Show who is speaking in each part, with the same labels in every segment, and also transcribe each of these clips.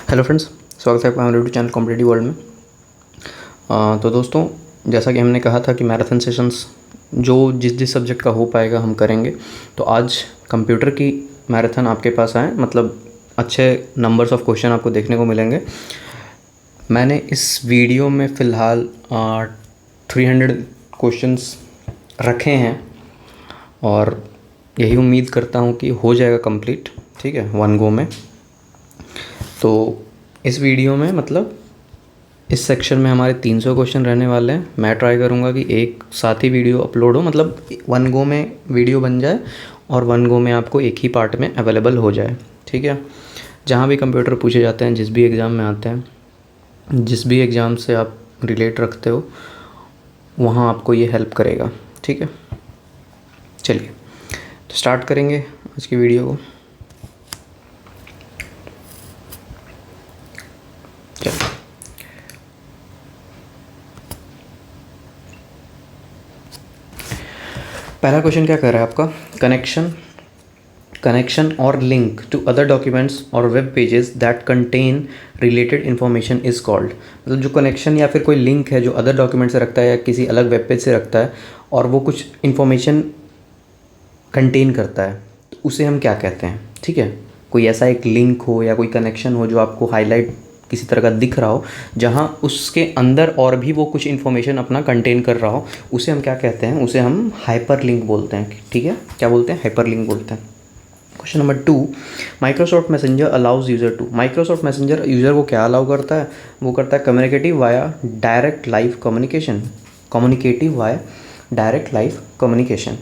Speaker 1: Hello friends, स्वागत है आपका हमारे यूट्यूब चैनल कॉम्पिटिटिव वर्ल्ड में। तो दोस्तों, जैसा कि हमने कहा था कि मैराथन सेशंस जो जिस सब्जेक्ट का हो पाएगा हम करेंगे। तो आज कंप्यूटर की मैराथन आपके पास आए, मतलब अच्छे नंबर्स ऑफ क्वेश्चन आपको देखने को मिलेंगे। मैंने इस वीडियो में फ़िलहाल 300 क्वेश्चंस रखे हैं और यही उम्मीद करता हूँ कि हो जाएगा कंप्लीट, ठीक है, वन गो में। तो इस वीडियो में मतलब इस सेक्शन में हमारे 300 क्वेश्चन रहने वाले हैं। मैं ट्राई करूँगा कि एक साथ ही वीडियो अपलोड हो, मतलब वन गो में वीडियो बन जाए और वन गो में आपको एक ही पार्ट में अवेलेबल हो जाए, ठीक है। जहाँ भी कंप्यूटर पूछे जाते हैं, जिस भी एग्ज़ाम में आते हैं, जिस भी एग्ज़ाम से आप रिलेट रखते हो, वहाँ आपको ये हेल्प करेगा, ठीक है। चलिए तो स्टार्ट करेंगे आज की वीडियो को। पहला क्वेश्चन क्या कर रहा है आपका, कनेक्शन और लिंक टू अदर डॉक्यूमेंट्स और web pages that contain related information is called. मतलब जो कनेक्शन या फिर कोई लिंक है जो अदर डॉक्यूमेंट से रखता है या किसी अलग वेब पेज से रखता है और वो कुछ इन्फॉर्मेशन कंटेन करता है, तो उसे हम क्या कहते हैं, ठीक है। कोई ऐसा एक लिंक हो या कोई कनेक्शन हो जो आपको हाईलाइट किसी तरह का दिख रहा हो, जहाँ उसके अंदर और भी वो कुछ इन्फॉर्मेशन अपना कंटेन कर रहा हो, उसे हम क्या कहते हैं, उसे हम हाइपर लिंक बोलते हैं, ठीक है। क्या बोलते हैं? हाइपर लिंक बोलते हैं। Question number 2, Microsoft messenger allows user to. Microsoft messenger user को क्या अलाउ करता है? वो करता है communicative via direct live communication,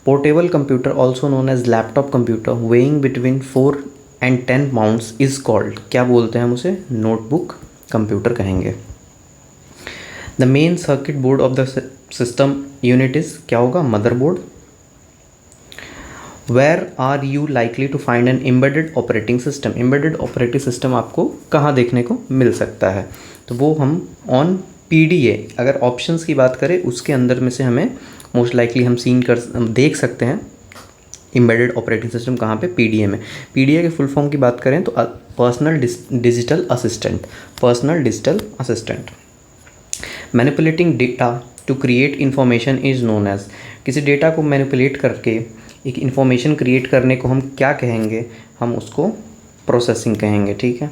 Speaker 1: portable computer also known as laptop computer weighing between 4 and 10 pounds is called. क्या बोलते हैं हम उसे? नोटबुक कंप्यूटर कहेंगे। The main circuit board of the system unit is, क्या होगा? Motherboard. Where are you likely to find N embedded operating system. Embedded operating system आपको कहाँ देखने को मिल सकता है? तो वो हम ऑन PDA, अगर ऑप्शंस की बात करें उसके अंदर में से हमें मोस्ट लाइकली हम देख सकते हैं एम्बेडेड ऑपरेटिंग सिस्टम कहाँ पे? PDA में। PDA के फुल फॉर्म की बात करें तो personal digital assistant. Manipulating data to create information is known as. किसी डेटा को मैनिपुलेट करके एक इन्फॉर्मेशन क्रिएट करने को हम क्या कहेंगे? हम उसको प्रोसेसिंग कहेंगे, ठीक है।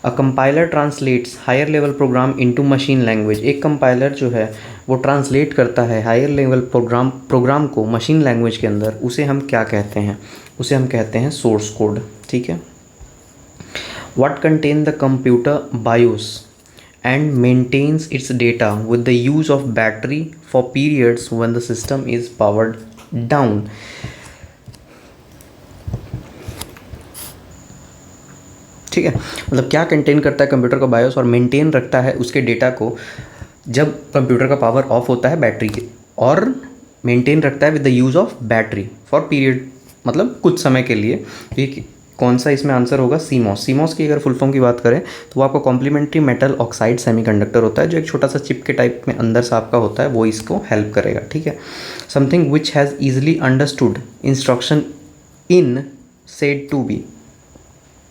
Speaker 1: A compiler translates higher level program into machine language. एक कंपाइलर जो है वो ट्रांसलेट करता है हायर लेवल प्रोग्राम को मशीन लैंग्वेज के अंदर, उसे हम क्या कहते हैं? उसे हम कहते हैं सोर्स कोड, ठीक है। What contain the computer BIOS and maintains its data with the use of battery for periods when the system is powered down. ठीक है, मतलब क्या कंटेन करता है कंप्यूटर का बायोस और मेंटेन रखता है उसके डेटा को जब कंप्यूटर का पावर ऑफ होता है बैटरी के, और मेंटेन रखता है with the use of battery for period, मतलब कुछ समय के लिए। ठीक, कौन सा इसमें आंसर होगा? सीमॉस की अगर फुल फॉर्म की बात करें तो वो आपका कॉम्प्लीमेंट्री मेटल ऑक्साइड सेमीकंडक्टर होता है, जो एक छोटा सा चिप के टाइप में अंदर से आपका होता है, वो इसको हेल्प करेगा, ठीक है। Something which has easily understood instruction in said to be.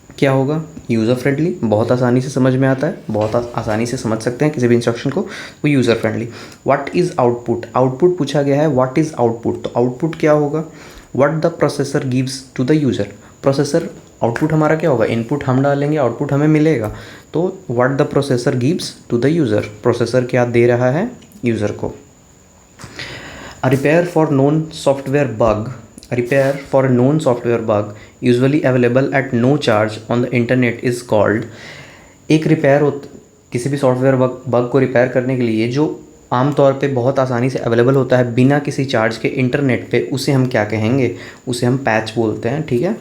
Speaker 1: क्या होगा? यूज़र फ्रेंडली, बहुत आसानी से समझ में आता है, बहुत आसानी से समझ सकते हैं किसी भी इंस्ट्रक्शन को, वो user friendly. What is output? Output पूछा गया है, व्हाट इज़ आउटपुट, तो आउटपुट क्या होगा? What the processor gives to the user. Processor output हमारा क्या होगा? इनपुट हम डालेंगे, आउटपुट हमें मिलेगा, तो what the processor gives to the user, processor क्या दे रहा है यूज़र को। Repair for known software bug, repair for a known software bug usually available at no charge on the internet is called। एक repair किसी भी software bug को repair करने के लिए जो आमतौर पे बहुत आसानी से अवेलेबल होता है बिना किसी चार्ज के इंटरनेट पे, उसे हम क्या कहेंगे? उसे हम पैच बोलते हैं, ठीक है।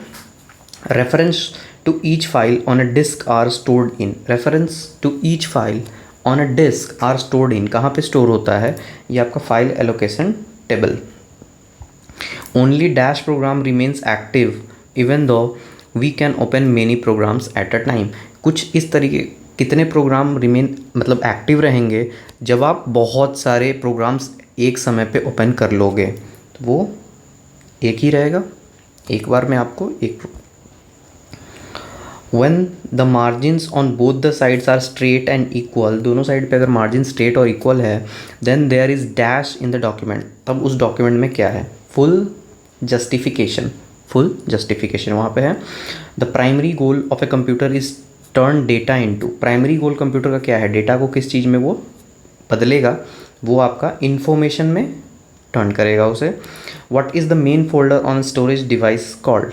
Speaker 1: Reference to each file on a disk are stored in. Reference to each file on a disk are stored in, कहाँ पे स्टोर होता है? ये आपका file allocation table. Only dash program remains active even though we can open many programs at a time। कुछ इस तरीके, कितने प्रोग्राम रिमेन मतलब एक्टिव रहेंगे जब आप बहुत सारे प्रोग्राम्स एक समय पे ओपन कर लोगे, तो वो एक ही रहेगा, एक बार में आपको एक when the margins on both the sides are straight and equal, दोनों साइड पे अगर मार्जिन स्ट्रेट और इक्वल है, then there is dash in the document, तब उस डॉक्यूमेंट में क्या है, फुल जस्टिफिकेशन, फुल जस्टिफिकेशन वहाँ पे है। The primary goal of a computer is turn data into, primary goal computer का क्या है, डेटा को किस चीज़ में वो बदलेगा, वो आपका इन्फॉर्मेशन में टर्न करेगा उसे। What is the main folder on storage device called,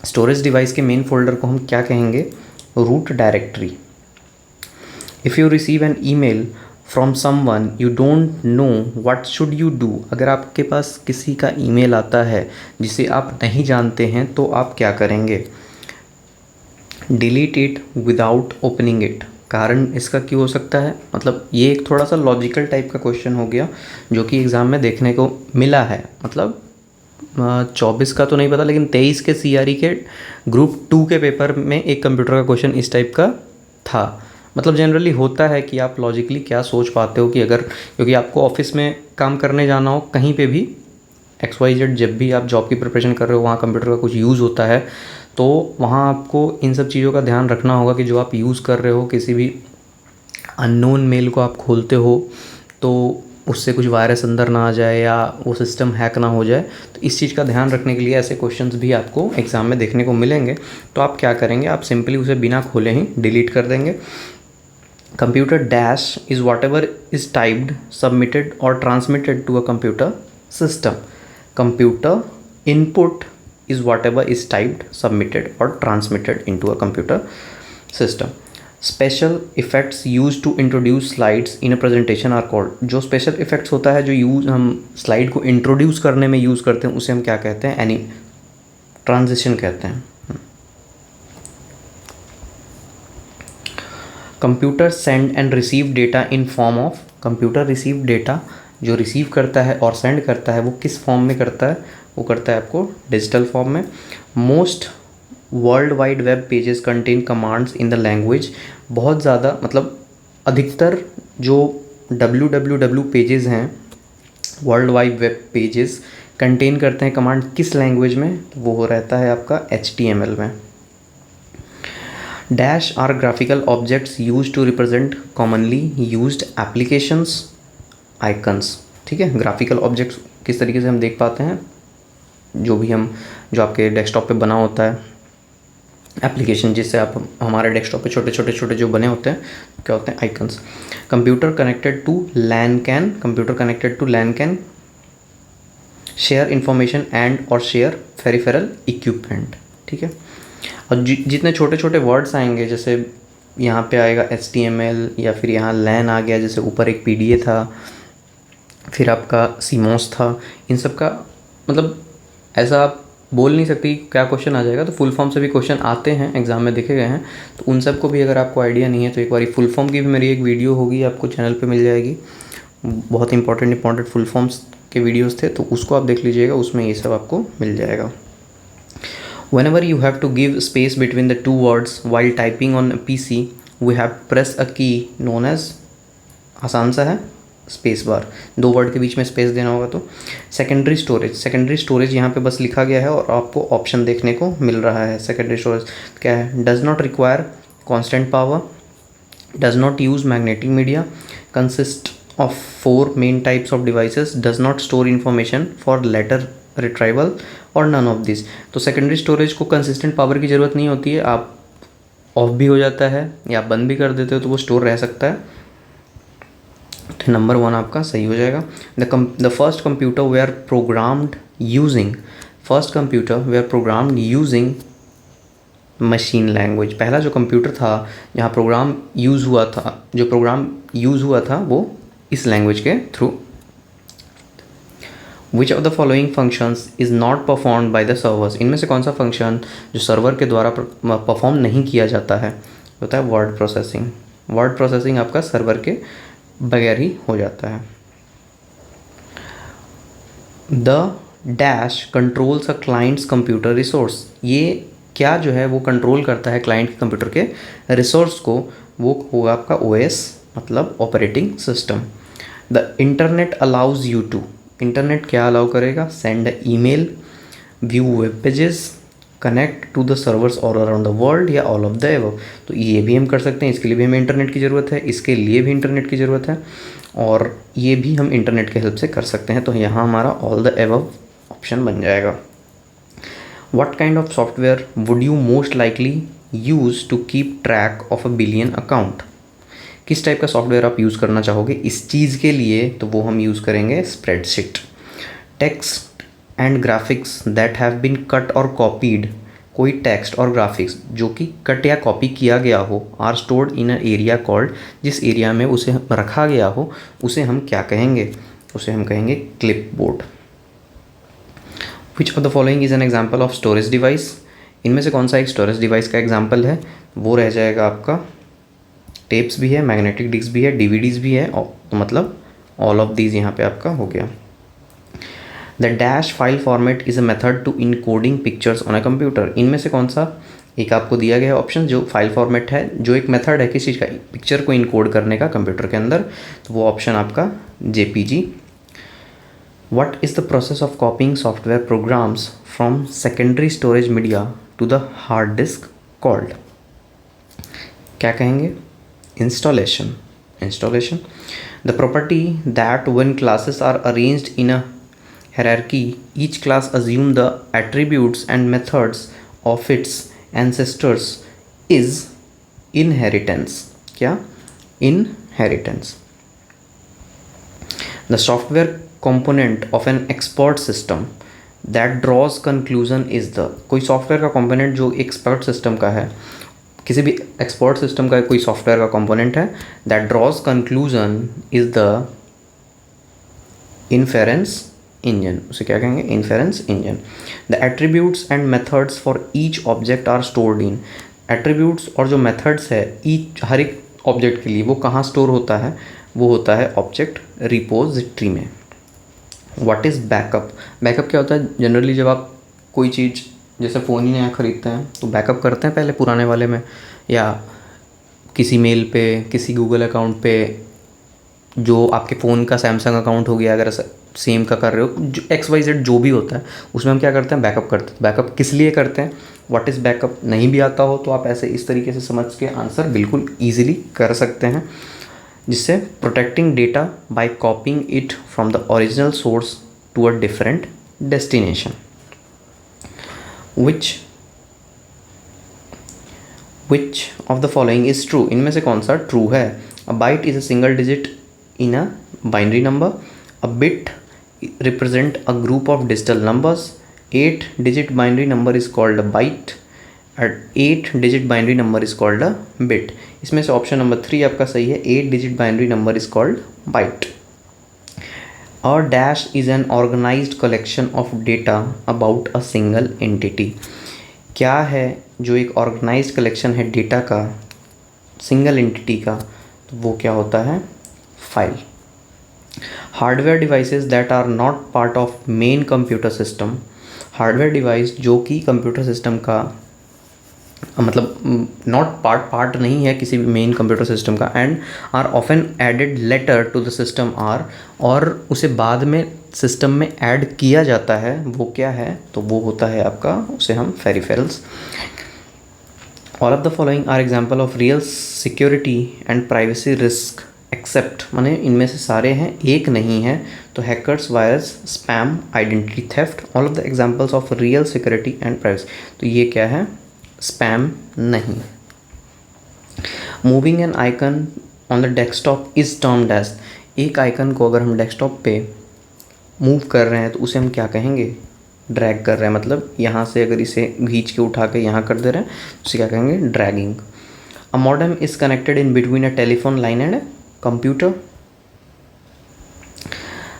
Speaker 1: storage device के मेन फोल्डर को हम क्या कहेंगे, root directory. If you receive an email from someone you don't know what should you do, अगर आपके पास किसी का ईमेल आता है जिसे आप नहीं जानते हैं तो आप क्या करेंगे, delete it without opening it. कारण इसका क्यों हो सकता है, मतलब ये एक थोड़ा सा लॉजिकल टाइप का क्वेश्चन हो गया जो कि एग्ज़ाम में देखने को मिला है, मतलब 24 का तो नहीं पता, लेकिन 23 के CRE के ग्रुप 2 के पेपर में एक कंप्यूटर का क्वेश्चन इस टाइप का था। मतलब जनरली होता है कि आप लॉजिकली क्या सोच पाते हो कि अगर, क्योंकि आपको ऑफिस में काम करने जाना हो, कहीं पे भी XYZ, जब भी आप जॉब की प्रिपरेशन कर रहे हो वहाँ कंप्यूटर का कुछ यूज़ होता है, तो वहाँ आपको इन सब चीज़ों का ध्यान रखना होगा कि जो आप यूज़ कर रहे हो, किसी भी अननोन मेल को आप खोलते हो तो उससे कुछ वायरस अंदर ना आ जाए या वो सिस्टम हैक ना हो जाए। तो इस चीज़ का ध्यान रखने के लिए ऐसे क्वेश्चंस भी आपको एग्ज़ाम में देखने को मिलेंगे। तो आप क्या करेंगे, आप सिंपली उसे बिना खोले ही डिलीट कर देंगे। Computer dash is whatever is typed, submitted और transmitted to a computer system. Computer input is whatever is typed, submitted और transmitted into a computer system. Special effects use to introduce slides in a presentation are called, जो special effects होता है जो use हम slide को introduce करने में use करते हैं, उसे हम क्या कहते हैं, एनी ट्रांजिशन कहते हैं। Computer send and receive data in form of, computer receive data जो रिसीव करता है और सेंड करता है वो किस फॉर्म में करता है, वो करता है आपको डिजिटल फॉर्म में। Most world wide web pages contain commands in the language, बहुत ज़्यादा, मतलब अधिकतर जो www पेजेस हैं, world wide web pages contain करते हैं कमांड किस लैंग्वेज में, वो रहता है आपका HTML में। Dash are graphical objects use to represent commonly used applications icons. ठीक है, ग्राफिकल ऑब्जेक्ट्स किस तरीके से हम देख पाते हैं, जो आपके डेस्कटॉप पे बना होता है एप्लीकेशन, जिससे आप हमारे डेस्कटॉप पे छोटे जो बने होते हैं क्या होते हैं, icons. Computer connected to LAN can, computer connected to LAN can share information and और शेयर पेरिफेरल इक्विपमेंट। ठीक है, और जितने छोटे वर्ड्स आएंगे, जैसे यहाँ पे आएगा HTML, या फिर यहाँ लैन आ गया, जैसे ऊपर एक PDA था, फिर आपका CMOS था, इन सब का मतलब ऐसा आप बोल नहीं सकती क्या क्वेश्चन आ जाएगा। तो फुल फॉर्म से भी क्वेश्चन आते हैं, एग्जाम में देखे गए हैं, तो उन सब को भी अगर आपको आइडिया नहीं है तो एक बार फुल फॉर्म की भी मेरी एक वीडियो होगी, आपको चैनल पे मिल जाएगी, बहुत इंपॉर्टेंट फुल फॉर्म्स के वीडियोस थे, तो उसको आप देख लीजिएगा, उसमें ये सब आपको मिल जाएगा। Whenever you have to give space between the two words while typing on a PC, we have press a key known as, आसान सा है, स्पेस बार। 2 वर्ड के बीच में स्पेस देना होगा। तो सेकेंडरी स्टोरेज यहाँ पे बस लिखा गया है और आपको ऑप्शन देखने को मिल रहा है। सेकेंडरी स्टोरेज क्या है, does not require constant power, does not use magnetic media, consist of 4 main types of devices, does not store information for later retrieval और नन ऑफ दिस। तो सेकेंडरी स्टोरेज को consistent power की ज़रूरत नहीं होती है, आप ऑफ भी हो जाता है या आप बंद भी कर देते हो तो वो स्टोर रह सकता है। तो नंबर 1 आपका सही हो जाएगा। The first computer way are programmed using machine language. पहला जो कंप्यूटर था जहाँ प्रोग्राम यूज़ हुआ था वो इस लैंग्वेज के through. Which of the following functions is not performed by the servers, इनमें से कौन सा फंक्शन जो सर्वर के द्वारा परफॉर्म नहीं किया जाता है, होता है वर्ड प्रोसेसिंग। वर्ड प्रोसेसिंग आपका सर्वर के बगैर ही हो जाता है। The dash controls a clients computer resource, ये क्या जो है वो कंट्रोल करता है क्लाइंट के कंप्यूटर के रिसोर्स को, वो होगा आपका OS मतलब operating system. The internet allows you to, internet क्या अलाउ करेगा, send email, view web pages, connect to the servers all around the world या ऑल ऑफ द एबव। तो ये भी हम कर सकते हैं, इसके लिए भी हमें इंटरनेट की ज़रूरत है, इसके लिए भी इंटरनेट की ज़रूरत है, और ये भी हम इंटरनेट के हेल्प से कर सकते हैं। तो यहाँ हमारा ऑल द एबव ऑप्शन बन जाएगा। What kind of software would you most likely use to keep track of a billion account? किस टाइप का सॉफ्टवेयर आप यूज़ करना चाहोगे इस चीज़ के लिए? तो वो हम यूज़ करेंगे spreadsheet. Text and graphics that have been cut और कॉपीड, कोई टेक्स्ट और ग्राफिक्स जो कि कट या कॉपी किया गया हो, are stored in a area called, जिस एरिया में उसे रखा गया हो उसे हम क्या कहेंगे? उसे हम कहेंगे clipboard. Which of the following is an example of storage device? इनमें से कौन सा एक स्टोरेज डिवाइस का एग्जाम्पल है? वो रह जाएगा आपका टेप्स भी है, मैग्नेटिक डिस्क भी है, डीवीडीज भी है, तो मतलब ऑल ऑफ दीज यहाँ पे आपका हो गया। The dash file format is a method to encoding pictures on a computer. इनमें से कौन सा एक आपको दिया गया है ऑप्शन जो फाइल फॉर्मेट है, जो एक मेथड है किसी चीज़ का, पिक्चर को इनकोड करने का कंप्यूटर के अंदर? तो वो ऑप्शन आपका JPG. What is the process of copying software programs from secondary storage media to the hard disk called? क्या कहेंगे? Installation. The property that when classes are arranged in a hierarchy, each class assume the attributes and methods of its ancestors is inheritance. क्या? Inheritance. The software component of an expert system that draws conclusion is the, कोई software का component जो expert system का है, किसी भी expert system का कोई सॉफ्टवेयर का कंपोनेंट है, that draws conclusion is the inference engine. उसे क्या कहेंगे? Inference engine. The attributes and methods for each object are stored in. Attributes और जो मेथड्स है ईच, हर एक ऑब्जेक्ट के लिए, वो कहाँ स्टोर होता है? वो होता है ऑब्जेक्ट रिपोजिटरी में। What is backup? बैकअप क्या होता है? जनरली जब आप कोई चीज़ जैसे फ़ोन ही नया ख़रीदते हैं तो बैकअप करते हैं पहले पुराने वाले में, या किसी मेल पे, किसी गूगल अकाउंट पे, जो आपके फ़ोन का सैमसंग अकाउंट हो गया अगर सेम का कर रहे हो, जो XYZ जो भी होता है उसमें हम क्या करते हैं? बैकअप करते हैं। बैकअप किस लिए करते हैं? व्हाट इज़ बैकअप नहीं भी आता हो तो आप ऐसे इस तरीके से समझ के आंसर बिल्कुल ईजिली कर सकते हैं, जिससे protecting data by copying it from the original source to a different destination. Which of the following is true? इनमें से कौन सा ट्रू है? A byte is a single digit in a binary number. A bit represent a group of digital numbers. 8-digit binary number is called a byte. 8-digit binary number is called a bit. इसमें से option number 3 आपका सही है। 8-digit binary number is called byte. A dash is an organized collection of data about a single entity. क्या है जो एक organised collection है डेटा का सिंगल एंटिटी का? तो वो क्या होता है? File. Hardware devices that are not part of main computer system. Hardware device जो कि कंप्यूटर सिस्टम का मतलब नॉट पार्ट नहीं है किसी भी मेन कंप्यूटर सिस्टम का, and are often added later to the system are, और उसे बाद में सिस्टम में ऐड किया जाता है, वो क्या है? तो वो होता है आपका, उसे हम peripherals. All of the following are example of real security and privacy risk except, माने इनमें से सारे हैं, एक नहीं है। तो hackers, virus, spam, identity theft, all of the examples of real security and privacy. तो ये क्या है? स्पैम नहीं। Moving an icon on the desktop is termed as, एक आइकन को अगर हम डेस्कटॉप पे मूव कर रहे हैं तो उसे हम क्या कहेंगे? ड्रैग कर रहे हैं, मतलब यहाँ से अगर इसे खींच के उठा के यहाँ कर दे रहे हैं तो उसे क्या कहेंगे? Dragging. A modem is connected in between a telephone line and computer.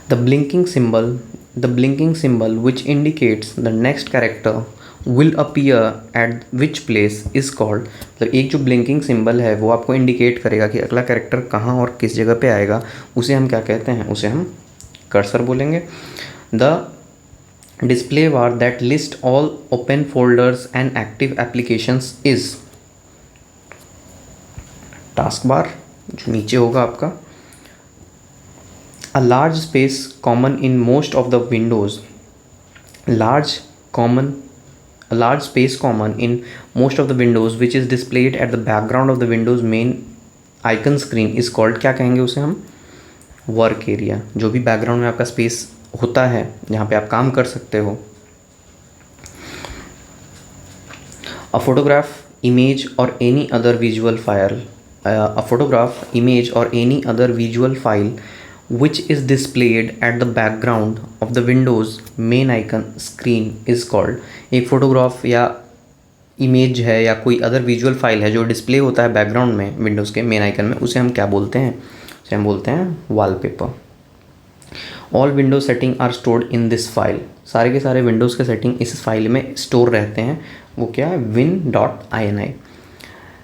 Speaker 1: The blinking symbol which indicates the next character will appear eight which place is called. मतलब एक जो ब्लिंकिंग सिंबल है वो आपको इंडिकेट करेगा कि अगला कैरेक्टर कहाँ और किस जगह पे आएगा, उसे हम क्या कहते हैं? उसे हम कर्सर बोलेंगे। The display bar that list all open folders and active applications is task bar, जो नीचे होगा आपका। A large space common in most of the Windows, large common A large space common in most of the windows which is displayed at the background of the windows main icon screen is called, क्या कहेंगे उसे हम, work area. जो भी background में आपका space होता है जहाँ पे आप काम कर सकते हो। A photograph, image or any other visual file, a photograph, image or any other visual file which is displayed at the background of the Windows main icon screen is called। एक फोटोग्राफ या image है या कोई other visual file है जो display होता है background में विंडोज़ के मेन आइकन में, उसे हम क्या बोलते हैं, उसे हम बोलते हैं wallpaper. All window setting are stored in this file, सारे के सारे विंडोज़ के सेटिंग इस फाइल में स्टोर रहते हैं। वो क्या है, win.ini।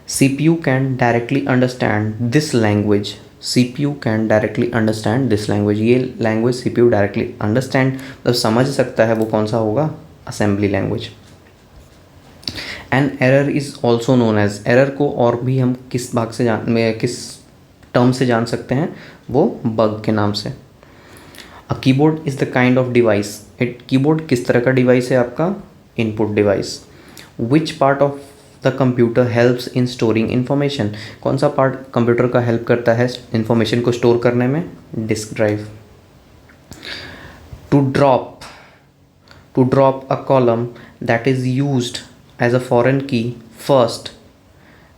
Speaker 1: CPU can directly understand this language, CPU can directly understand this language, ये लैंग्वेज CPU डायरेक्टली अंडरस्टैंड मतलब समझ सकता है, वो कौन सा होगा, assembly language. An error is also known as, error को और भी हम किस भाग से किस टर्म से जान सकते हैं, वो बग के नाम से। A keyboard is the kind of device, keyboard किस तरह का डिवाइस है आपका, input device. Which part of the computer helps in storing information, कौन सा पार्ट कंप्यूटर का हेल्प करता है इन्फॉर्मेशन को स्टोर करने में, disk drive. To drop a column that is used as a foreign key first,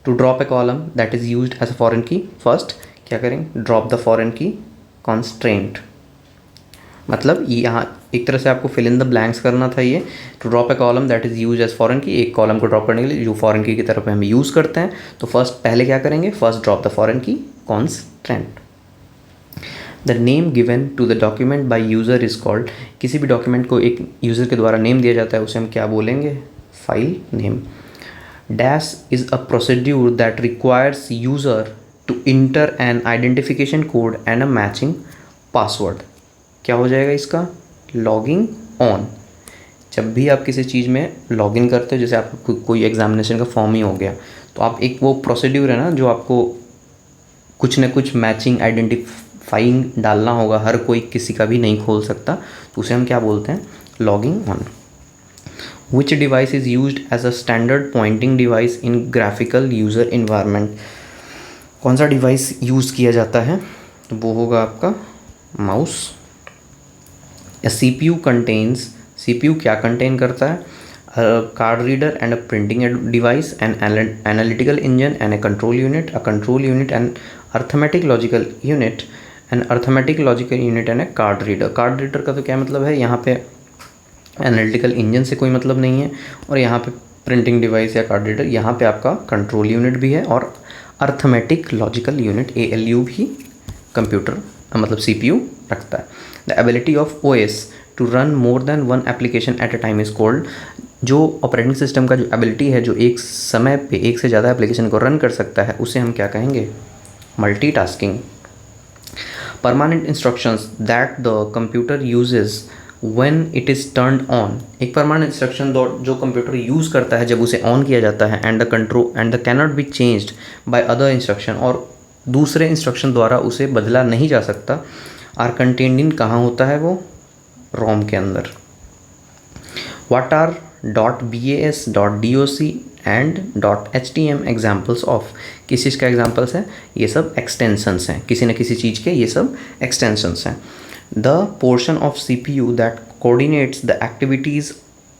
Speaker 1: to drop a column that is used as a foreign key first, क्या करेंगे, drop the foreign key constraint. मतलब यहाँ एक तरह से आपको fill in the blanks करना था ये। To drop a column that is use as foreign key, एक कॉलम को ड्रॉप करने के लिए जो फॉरेन की तरफ हम यूज़ करते हैं, तो फर्स्ट पहले क्या करेंगे, first drop the foreign key constant. The name given to the document by user is called, किसी भी डॉक्यूमेंट को एक यूज़र के द्वारा नेम दिया जाता है उसे हम क्या बोलेंगे, file name. Dash is a procedure that requires user to enter an identification code and a matching password, क्या हो जाएगा इसका, लॉगिंग ऑन। जब भी आप किसी चीज़ में लॉगिन करते हो, जैसे आपको कोई एग्जामिनेशन का फॉर्म ही हो गया, तो आप एक वो प्रोसीड्यूर है ना जो आपको कुछ न कुछ मैचिंग आइडेंटिफाइंग डालना होगा, हर कोई किसी का भी नहीं खोल सकता, तो उसे हम क्या बोलते हैं, logging on. Which device is used as a standard pointing device in graphical user environment, कौन सा डिवाइस यूज़ किया जाता है, तो वो होगा आपका माउस। या CPU कंटेन्स, CPU क्या कंटेन करता है, card reader and a printing device, an analytical engine and a control unit, a control unit and arithmetic logical unit, an arithmetic logical unit and a card reader. Card reader का तो क्या मतलब है, यहाँ पे analytical engine से कोई मतलब नहीं है, और यहाँ पे प्रिंटिंग डिवाइस या कार्ड रीडर, यहाँ पे आपका कंट्रोल यूनिट भी है और अर्थमेटिक लॉजिकल यूनिट ALU भी कंप्यूटर मतलब CPU रखता है। The ability of OS to run more than one application at a time is called, जो ऑपरेटिंग सिस्टम का जो एबिलिटी है, जो एक समय पे एक से ज़्यादा एप्लीकेशन को रन कर सकता है, उसे हम क्या कहेंगे, multitasking. Permanent instructions that the computer uses when it is turned on, एक परमानेंट इंस्ट्रक्शन जो कंप्यूटर यूज़ करता है जब उसे ऑन किया जाता है, and the cannot be changed by other instruction, और दूसरे इंस्ट्रक्शन द्वारा उसे बदला नहीं जा सकता, आर कंटेन्ड इन, कहाँ होता है वो, रोम के अंदर। What are .bas, .doc and .htm examples of, किस चीज़ का एग्जाम्पल्स है, ये सब एक्सटेंशंस हैं, किसी न किसी चीज़ के ये सब एक्सटेंशंस हैं। The portion of CPU that coordinates the activities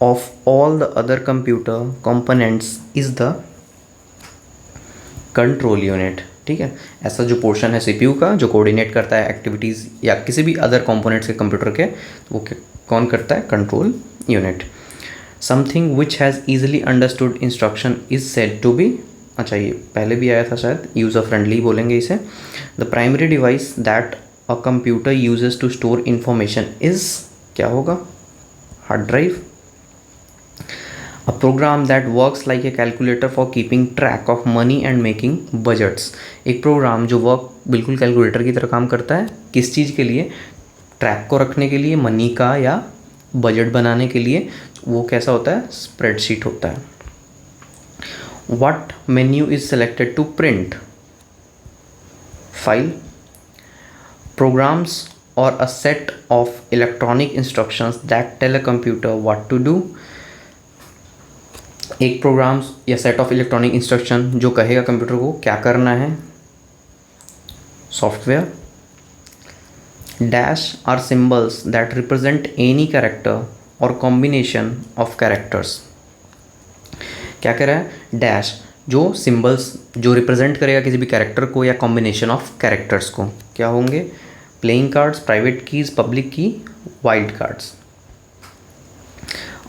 Speaker 1: of all the other computer components is the control unit, ठीक है। ऐसा जो पोर्शन है CPU का जो कोऑर्डिनेट करता है एक्टिविटीज़ या किसी भी अदर कंपोनेंट्स के कंप्यूटर के, वो कौन करता है, control unit. Something which has easily understood instruction is said to be, अच्छा ये पहले भी आया था शायद, यूज़र फ्रेंडली बोलेंगे इसे। The primary device that a computer uses to store information is, क्या होगा, hard drive. A program that works like a calculator for keeping track of money and making budgets, एक प्रोग्राम जो work बिल्कुल calculator की तरह काम करता है, किस चीज़ के लिए, ट्रैक को रखने के लिए, मनी का या बजट बनाने के लिए, वो कैसा होता है, स्प्रेडशीट होता है। What menu is selected to print, file, programs or a set of electronic instructions that tell a computer what to do, एक प्रोग्राम्स या सेट ऑफ इलेक्ट्रॉनिक इंस्ट्रक्शन जो कहेगा कंप्यूटर को क्या करना है, software. Dash are symbols that represent any character और combination of characters. क्या कह रहा है, डैश जो सिंबल्स जो रिप्रेजेंट करेगा किसी भी कैरेक्टर को या कॉम्बिनेशन ऑफ कैरेक्टर्स को, क्या होंगे, playing cards, private keys, public key, wild cards.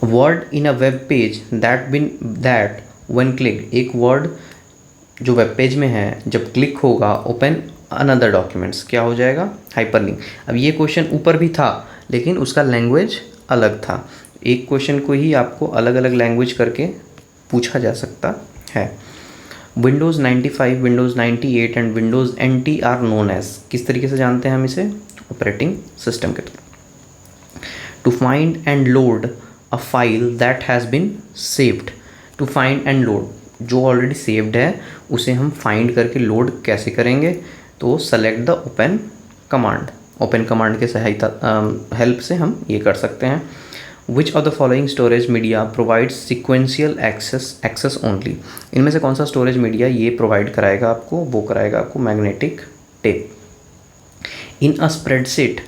Speaker 1: Word in a web page that when click, एक वर्ड जो वेब पेज में है जब क्लिक होगा ओपन अनदर डॉक्यूमेंट्स, क्या हो जाएगा, हाइपरलिंक। अब ये क्वेश्चन ऊपर भी था लेकिन उसका लैंग्वेज अलग था, एक क्वेश्चन को ही आपको अलग अलग लैंग्वेज करके पूछा जा सकता है। Windows 95, Windows 98 and Windows NT are known as, किस तरीके से जानते हैं हम इसे, ऑपरेटिंग सिस्टम के थ्रू। To find and load a file that has been saved, to find and load, जो ऑलरेडी सेव्ड है उसे हम फाइंड करके लोड कैसे करेंगे, तो select the open command, open command के सहायता हेल्प से हम ये कर सकते हैं। Which of the following storage media provides sequential access only, इनमें से कौन सा स्टोरेज मीडिया ये प्रोवाइड कराएगा आपको, वो कराएगा आपको magnetic tape. In a spreadsheet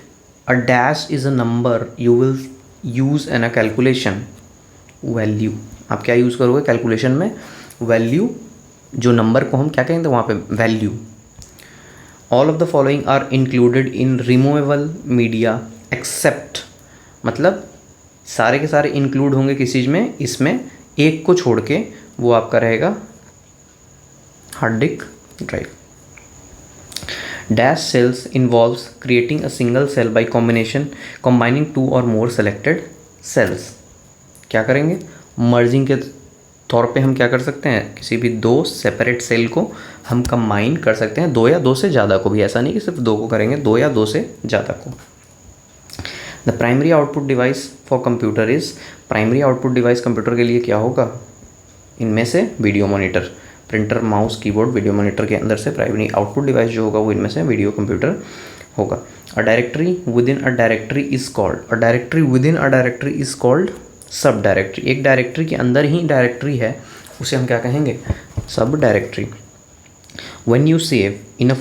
Speaker 1: a dash is a number you will use in a calculation, value, आप क्या यूज़ करोगे कैलकुलेशन में, वैल्यू, जो नंबर को हम क्या कहेंगे वहाँ पे value. All of the following are included in removable media except, मतलब सारे के सारे इंक्लूड होंगे किस चीज़ में, इसमें एक को छोड़ के, वो आपका रहेगा hard disk drive. Dash cells involves creating a single cell by combining two और मोर सेलेक्टेड सेल्स, क्या करेंगे, मर्जिंग के तौर पे हम क्या कर सकते हैं, किसी भी दो सेपरेट सेल को हम कंबाइन कर सकते हैं, दो या दो से ज़्यादा को भी, ऐसा नहीं कि सिर्फ दो को करेंगे, दो या दो से ज़्यादा को। The primary output device for computer is, primary output device computer के लिए क्या होगा, इनमें से video monitor, printer, mouse, keyboard, video monitor के अंदर से प्राइमरी आउटपुट डिवाइस जो होगा वो इनमें से वीडियो कंप्यूटर होगा। A directory with in a directory is called, a directory with in a directory is called सब डायरेक्टरी, एक डायरेक्टरी के अंदर ही डायरेक्टरी है उसे हम क्या कहेंगे, सब directory. when you save in the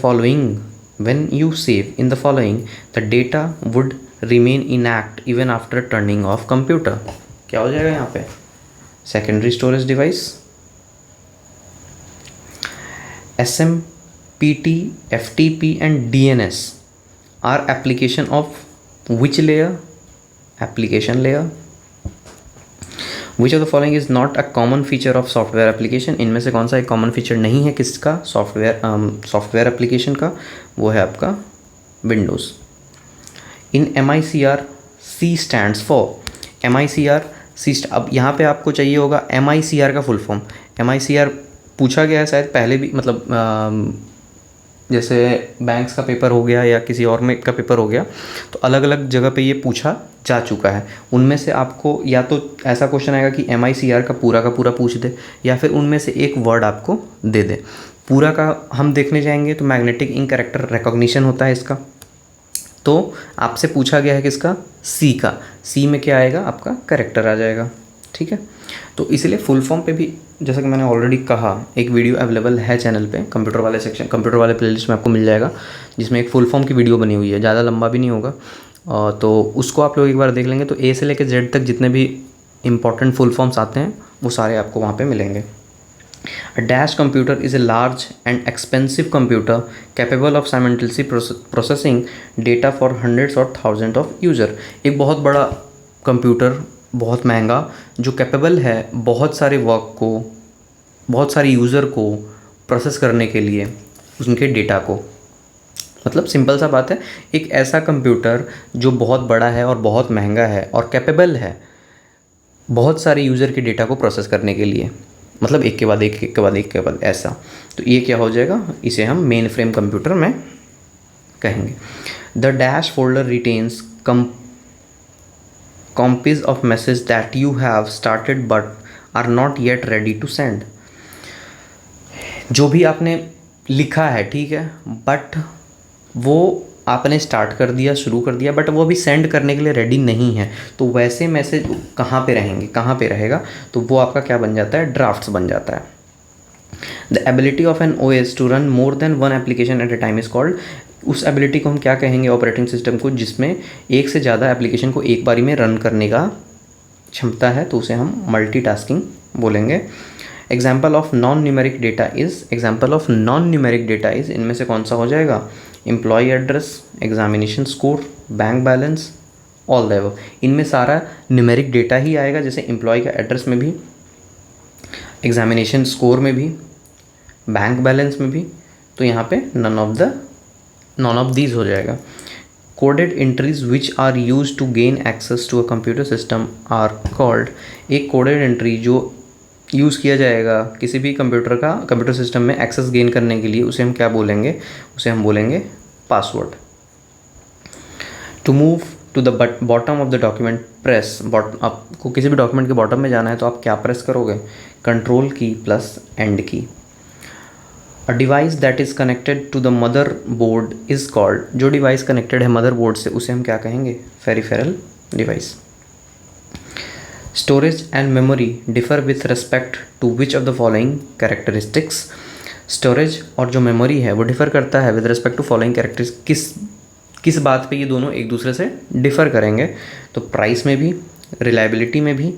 Speaker 1: following the data would remain intact even after turning off computer, क्या हो जाएगा यहाँ पे, secondary storage device. SMPT, FTP and DNS are application of which layer, application layer। Which of the following is not a common feature of software application, इनमें से कौन सा एक कॉमन फीचर नहीं है किसका, सॉफ्टवेयर एप्लीकेशन का, वो है आपका Windows. In MICR C stands for, MICR C, अब यहाँ पे आपको चाहिए होगा MICR का फुल फॉर्म, MICR पूछा गया है शायद पहले भी, मतलब जैसे बैंक्स का पेपर हो गया या किसी और में का पेपर हो गया, तो अलग अलग जगह पे ये पूछा जा चुका है। उनमें से आपको या तो ऐसा क्वेश्चन आएगा कि MICR का पूरा पूछ दे, या फिर उनमें से एक वर्ड आपको दे दे। पूरा का हम देखने जाएंगे तो मैग्नेटिक इंक कैरेक्टर रिकॉग्निशन होता है इसका, तो आपसे पूछा गया है किसका, C का, C में क्या आएगा, आपका कैरेक्टर आ जाएगा, ठीक है। तो इसलिए फुल फॉर्म पे भी जैसा कि मैंने ऑलरेडी कहा, एक वीडियो अवेलेबल है चैनल पे, कंप्यूटर वाले सेक्शन, कंप्यूटर वाले प्लेलिस्ट में आपको मिल जाएगा, जिसमें एक फुल फॉर्म की वीडियो बनी हुई है, ज़्यादा लंबा भी नहीं होगा, तो उसको आप लोग एक बार देख लेंगे तो A से लेकर Z तक जितने भी इंपॉर्टेंट फुल फॉर्म्स आते हैं वो सारे आपको वहाँ पे मिलेंगे। A dash computer is a large and expensive computer capable of simultaneously processing data for hundreds or thousands of user, एक बहुत बड़ा कंप्यूटर, बहुत महंगा, जो कैपेबल है बहुत सारे वर्क को, बहुत सारे यूज़र को प्रोसेस करने के लिए उनके डेटा को, मतलब सिंपल सा बात है, एक ऐसा कंप्यूटर जो बहुत बड़ा है और बहुत महंगा है और कैपेबल है बहुत सारे यूज़र के डेटा को प्रोसेस करने के लिए, मतलब एक के बाद एक, एक के बाद एक के बाद ऐसा, तो ये क्या हो जाएगा, इसे हम मेन फ्रेम कंप्यूटर में कहेंगे। The dash folder retains copies of message that you have started but are not yet ready to send, जो भी आपने लिखा है, ठीक है, बट वो आपने स्टार्ट कर दिया, शुरू कर दिया, बट वो अभी सेंड करने के लिए रेडी नहीं है, तो वैसे मैसेज कहाँ पे रहेंगे, कहाँ पे रहेगा, तो वो आपका क्या बन जाता है, ड्राफ्ट्स बन जाता है। The ability of an OS to run more than one application at a time is called, उस एबिलिटी को हम क्या कहेंगे, ऑपरेटिंग सिस्टम को जिसमें एक से ज़्यादा एप्लीकेशन को एक बारी में रन करने का क्षमता है, तो उसे हम मल्टीटास्किंग बोलेंगे। Example of non numeric data is, example of non numeric data is, इनमें से कौन सा हो जाएगा, employ address, examination score, bank balance, all the above. इनमें सारा न्यूमेरिक डेटा ही आएगा, जैसे एम्प्लॉय का एड्रेस में भी, एग्जामिनेशन स्कोर में भी, बैंक बैलेंस में भी, तो यहाँ पे नॉन ऑफ दीज हो जाएगा। Coded entries which are use to gain access to a computer system are called, एक कोडेड एंट्री जो यूज़ किया जाएगा किसी भी कंप्यूटर सिस्टम में एक्सेस गेन करने के लिए, उसे हम क्या बोलेंगे, उसे हम बोलेंगे password. To move to the bottom of the document press, आपको किसी भी डॉक्यूमेंट के बॉटम में जाना है तो आप क्या प्रेस करोगे, कंट्रोल की plus end key. A device that is connected to the motherboard is called, जो डिवाइस कनेक्टेड है मदर बोर्ड से उसे हम क्या कहेंगे, peripheral device. Storage and memory differ with respect to which of the following characteristics, storage और जो memory है वो डिफ़र करता है with respect to following characteristics, किस बात पे ये दोनों एक दूसरे से डिफ़र करेंगे, तो प्राइस में भी, रिलायबिलिटी में भी,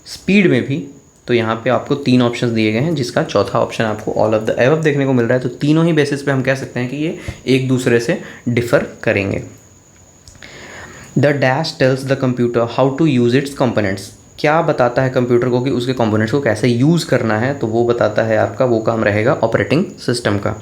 Speaker 1: स्पीड में भी। तो यहाँ पे आपको 3 ऑप्शंस दिए गए हैं, जिसका चौथा ऑप्शन आपको ऑल ऑफ द एबव देखने को मिल रहा है, तो तीनों ही बेसिस पे हम कह सकते हैं कि ये एक दूसरे से डिफ़र करेंगे। The dash tells the computer how to use its components, क्या बताता है कंप्यूटर को कि उसके कंपोनेंट्स को कैसे यूज़ करना है, तो वो बताता है आपका, वो काम रहेगा ऑपरेटिंग सिस्टम का।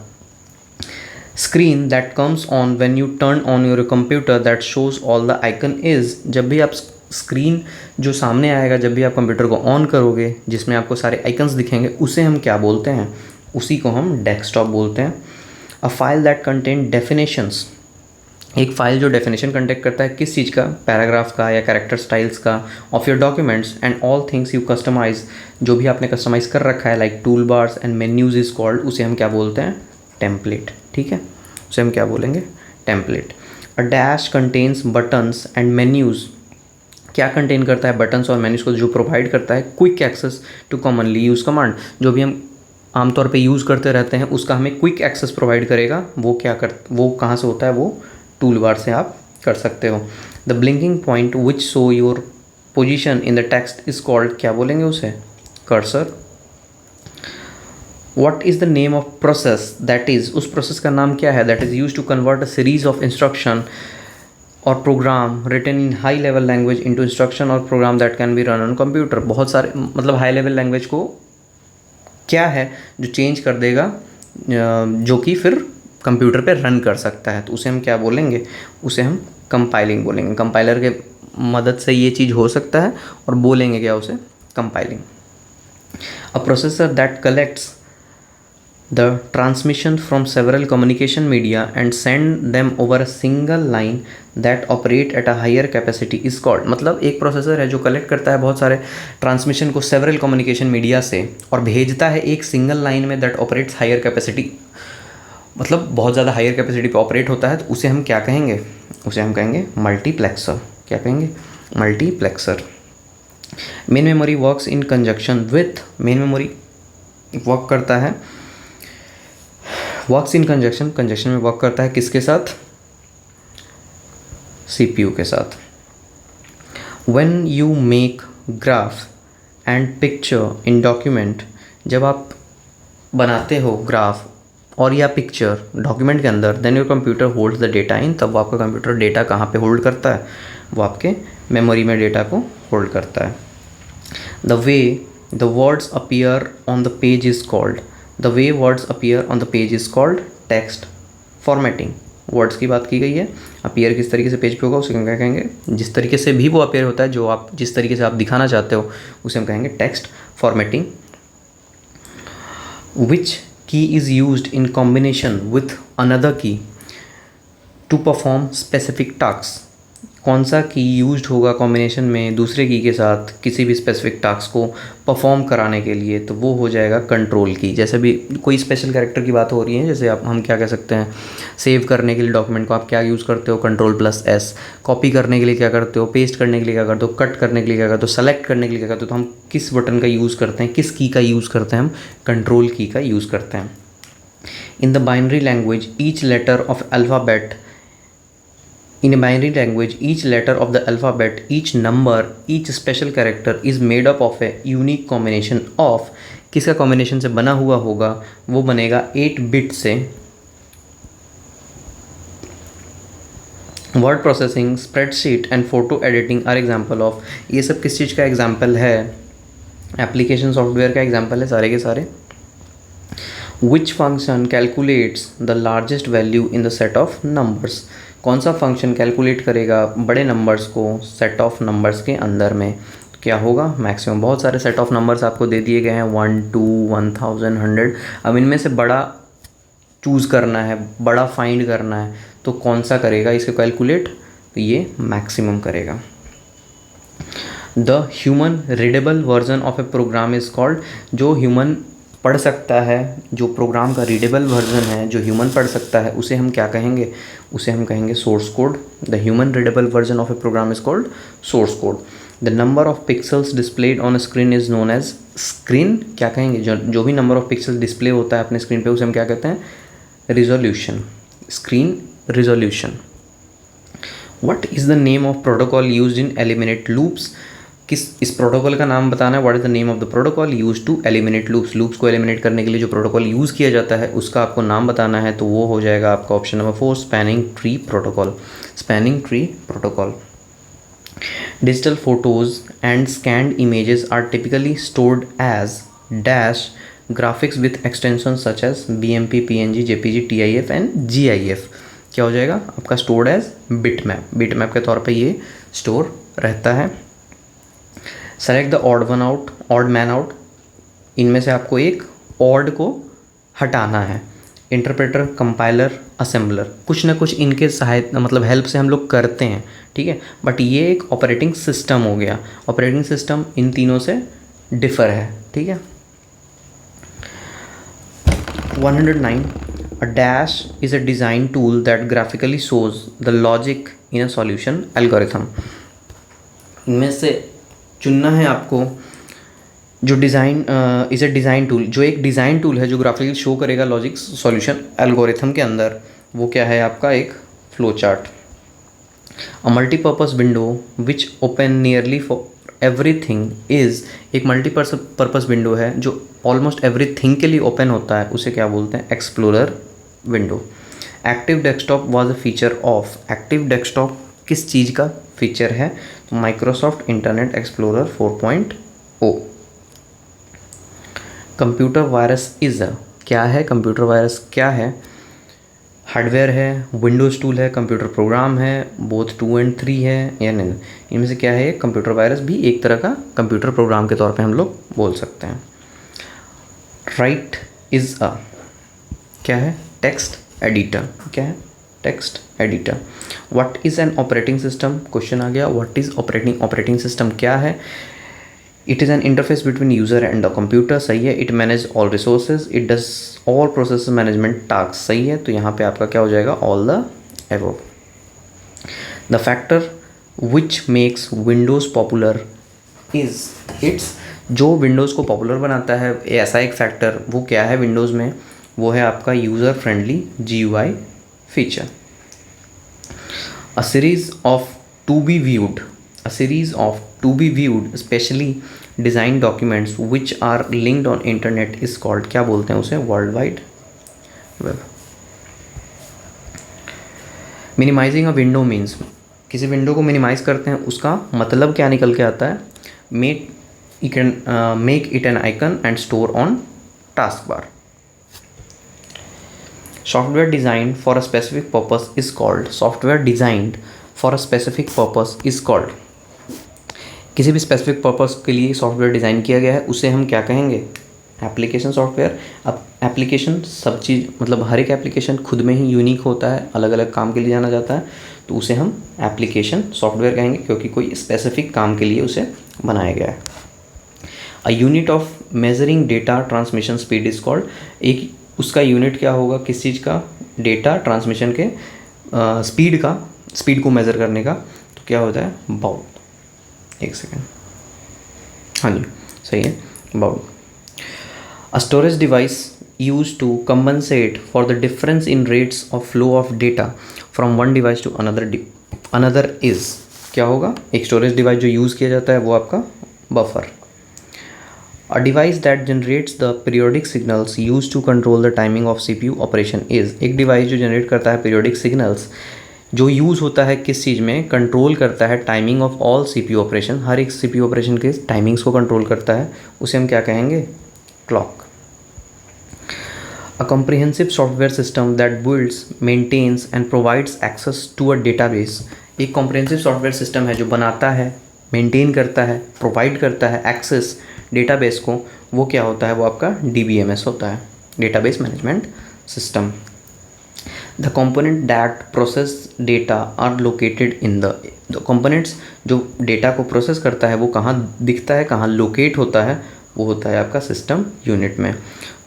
Speaker 1: Screen that comes on when you turn on your computer that shows all the icon is, जब भी आप स्क्रीन जो सामने आएगा जब भी आप कंप्यूटर को ऑन करोगे, जिसमें आपको सारे आइकन्स दिखेंगे, उसे हम क्या बोलते हैं, उसी को हम डेस्कटॉप बोलते हैं। A file that contain definitions, एक फ़ाइल जो डेफिनेशन कंटेक्ट करता है किस चीज़ का, पैराग्राफ का या कैरेक्टर स्टाइल्स का, of your documents and all things you customise, जो भी आपने कस्टमाइज़ कर रखा है like toolbars and menus is called, उसे हम क्या बोलते हैं, टेम्पलेट। ठीक है, उसे हम क्या बोलेंगे, template. A dash contains buttons and menus, क्या कंटेन करता है, बटन्स और मेन्यूज़ को, जो प्रोवाइड करता है quick access to commonly use command, जो भी हम आमतौर पे यूज़ करते रहते हैं उसका हमें क्विक एक्सेस प्रोवाइड करेगा, वो कहाँ से होता है, वो टूल बार से आप कर सकते हो। The blinking point which show your position in the text is called, क्या बोलेंगे उसे, cursor. What is the name of process that is, उस प्रोसेस का नाम क्या है, that is use to convert a series of instruction और program written in high level language into instruction और program that can be run on computer. बहुत सारे मतलब हाई लेवल लैंग्वेज को क्या है जो चेंज कर देगा, जो कि फिर कंप्यूटर पे रन कर सकता है, तो उसे हम क्या बोलेंगे, उसे हम कंपाइलिंग बोलेंगे। कंपाइलर के मदद से ये चीज़ हो सकता है, और बोलेंगे क्या उसे, compiling. A processor that collects the transmission from several communication media and send them over a single line that operate at a higher capacity is called, मतलब एक प्रोसेसर है जो कलेक्ट करता है बहुत सारे ट्रांसमिशन को सेवरल कम्युनिकेशन मीडिया से और भेजता है एक सिंगल लाइन में, दैट ऑपरेट्स हायर कैपेसिटी, मतलब बहुत ज़्यादा हायर कैपेसिटी पे ऑपरेट होता है, तो उसे हम क्या कहेंगे, उसे हम कहेंगे मल्टीप्लेक्सर। क्या कहेंगे, multiplexer. Main memory works in conjunction with, main memory work करता है, वर्क्स इन कंजक्शन, कंजक्शन में वर्क करता है किसके साथ, CPU के साथ। When you make graph and picture in document, जब आप बनाते हो ग्राफ और या पिक्चर डॉक्यूमेंट के अंदर, then your computer holds the data in, तब आपका कंप्यूटर डेटा कहाँ पे होल्ड करता है, वो आपके मेमोरी में डेटा को होल्ड करता है। The way the words appear on the page is called, the way words appear on the page is called text formatting. Words की बात की गई है, अपीयर किस तरीके से पेज पे होगा उसे हम क्या कहेंगे, जिस तरीके से भी वो अपीयर होता है, जो आप जिस तरीके से आप दिखाना चाहते हो उसे हम कहेंगे text formatting. Which key is used in combination with another key to perform specific tasks, कौन सा की यूज्ड होगा कॉम्बिनेशन में दूसरे की के साथ किसी भी स्पेसिफिक टास्क को परफॉर्म कराने के लिए, तो वो हो जाएगा कंट्रोल की। जैसे भी कोई स्पेशल कैरेक्टर की बात हो रही है, जैसे आप हम क्या कह सकते हैं, सेव करने के लिए डॉक्यूमेंट को आप क्या यूज़ करते हो, Ctrl+S। कॉपी करने के लिए क्या करते हो, पेस्ट करने के लिए क्या करते हो, कट करने के लिए क्या करते हो, सेलेक्ट करने के लिए क्या करते हो। तो हम किस बटन का यूज़ करते हैं, किस की का यूज़ करते हैं, हम कंट्रोल की का यूज़ करते हैं। In the binary language each letter of alphabet In a binary language, each letter of the alphabet, each number, each special character is made up of a unique combination of, किसका combination से बना हुआ होगा, वो बनेगा 8 bit से। Word processing, spreadsheet and photo editing are example of. ये सब किस चीज़ का एग्जाम्पल है, एप्लीकेशन सॉफ्टवेयर का एग्जाम्पल है सारे के सारे। Which function calculates the largest value in the set of numbers. कौन सा फंक्शन कैलकुलेट करेगा बड़े नंबर्स को सेट ऑफ नंबर्स के अंदर में, तो क्या होगा, मैक्सिमम। बहुत सारे सेट ऑफ नंबर्स आपको दे दिए गए हैं, 1, 2, 1000, 100। अब इनमें से बड़ा चूज़ करना है, बड़ा फाइंड करना है, तो कौन सा करेगा इसको कैलकुलेट, तो ये मैक्सिमम करेगा। The human readable version of a program is called. जो ह्यूमन पढ़ सकता है, जो प्रोग्राम का रीडेबल वर्जन है, जो ह्यूमन पढ़ सकता है, उसे हम क्या कहेंगे, उसे हम कहेंगे source code. The human readable version of a program is called source code. The number of pixels displayed on screen is known as screen. क्या कहेंगे, जो भी नंबर ऑफ पिक्सल डिस्प्ले होता है अपने स्क्रीन पे, उसे हम क्या कहते हैं, resolution, screen resolution. What is the name of protocol used in eliminate loops. इस प्रोटोकॉल का नाम बताना है। What is the name of the protocol use to eliminate loops. Loops को एलिमिनेट करने के लिए जो प्रोटोकॉल यूज़ किया जाता है उसका आपको नाम बताना है, तो वो हो जाएगा आपका option number 4, spanning tree protocol. Spanning tree protocol. Digital photos and scanned images are typically stored as dash graphics with extension such as BMP, PNG, JPG, TIF and GIF। क्या हो जाएगा आपका, स्टोर्ड एज बिटमैप। बिटमैप के तौर पे ये store रहता है। Select the odd one out, odd man out. इनमें से आपको एक ऑड को हटाना है। इंटरप्रेटर, कंपाइलर, असेंबलर, कुछ ना कुछ इनके सहायता मतलब हेल्प से हम लोग करते हैं, ठीक है। बट ये एक ऑपरेटिंग सिस्टम हो गया। ऑपरेटिंग सिस्टम इन तीनों से डिफर है, ठीक है। 109 A dash is a design tool that graphically shows the logic in a solution algorithm। इनमें से चुनना है आपको जो design is a design tool, जो एक डिज़ाइन टूल है जो ग्राफिकली शो करेगा लॉजिक सॉल्यूशन एल्गोरिथम के अंदर। वो क्या है आपका, एक flow chart. A multipurpose window which open nearly for everything is. एक मल्टीपर्पज़ विंडो है जो ऑलमोस्ट एवरीथिंग के लिए ओपन होता है, उसे क्या बोलते हैं, explorer window. Active desktop was a feature of. Active desktop किस चीज़ का फीचर है, तो Microsoft internet explorer 4.0। Computer virus is a. क्या है कंप्यूटर वायरस, क्या है, हार्डवेयर है, विंडोज़ टूल है, कंप्यूटर प्रोग्राम है, बोथ 2 और 3 है या नहीं। इनमें से क्या है, कंप्यूटर वायरस भी एक तरह का कंप्यूटर प्रोग्राम के तौर पे हम लोग बोल सकते हैं। राइट इज़ अ, क्या है, टेक्स्ट एडिटर। क्या है, text editor. What is an operating system, question आ गया, व्हाट इज़ ऑपरेटिंग सिस्टम क्या है। It is an interface between user and the computer, सही है। It manage all resources, it does all process management task, सही है। तो यहाँ पे आपका क्या हो जाएगा, all the above. The factor which makes Windows popular is its. जो विंडोज़ को पॉपुलर बनाता है ऐसा एक फैक्टर, वो क्या है विंडोज़ में, वो है आपका user friendly GUI feature. A series of to be viewed, a series of to be viewed specially designed documents which are linked on internet is called, क्या बोलते हैं उसे, world wide web. Minimizing a window means, किसी window को minimize करते हैं उसका मतलब क्या निकल के आता है, make it an icon and store on task bar. Software designed for a specific purpose is called, software designed for a specific purpose is called। किसी भी स्पेसिफिक पर्पस के लिए सॉफ्टवेयर डिज़ाइन किया गया है उसे हम क्या कहेंगे, एप्लीकेशन सॉफ्टवेयर। अब एप्लीकेशन सब चीज़ मतलब हर एक एप्लीकेशन खुद में ही यूनिक होता है, अलग अलग काम के लिए जाना जाता है, तो उसे हम एप्लीकेशन सॉफ्टवेयर कहेंगे, क्योंकि कोई स्पेसिफिक काम के लिए उसे बनाया गया है। A unit of measuring data transmission speed is called, एक उसका यूनिट क्या होगा, किस चीज़ का, डेटा ट्रांसमिशन के स्पीड को मेज़र करने का, तो क्या होता है, बाउल। एक सेकेंड, हाँ जी सही है, bowl. A storage device used to compensate for the difference in rates of flow of data from one device to another is, क्या होगा, एक स्टोरेज डिवाइस जो यूज़ किया जाता है वो आपका buffer. A device that generates the periodic signals used to control the timing of CPU operation is, एक डिवाइस जो जनरेट करता है पीरियोडिक सिग्नल्स जो यूज़ होता है किस चीज़ में, कंट्रोल करता है timing of all CPU operation, हर एक CPU ऑपरेशन के टाइमिंग्स को कंट्रोल करता है, उसे हम क्या कहेंगे, clock. A comprehensive software system that builds, maintains and provides access to a database, एक comprehensive software system है जो बनाता है, मेंटेन करता है, प्रोवाइड करता है एक्सेस डेटाबेस को, वो क्या होता है, वो आपका DBMS होता है, database management system. The component that process data are located in the components, जो डेटा को प्रोसेस करता है वो कहाँ दिखता है, कहाँ लोकेट होता है, वो होता है आपका सिस्टम यूनिट में।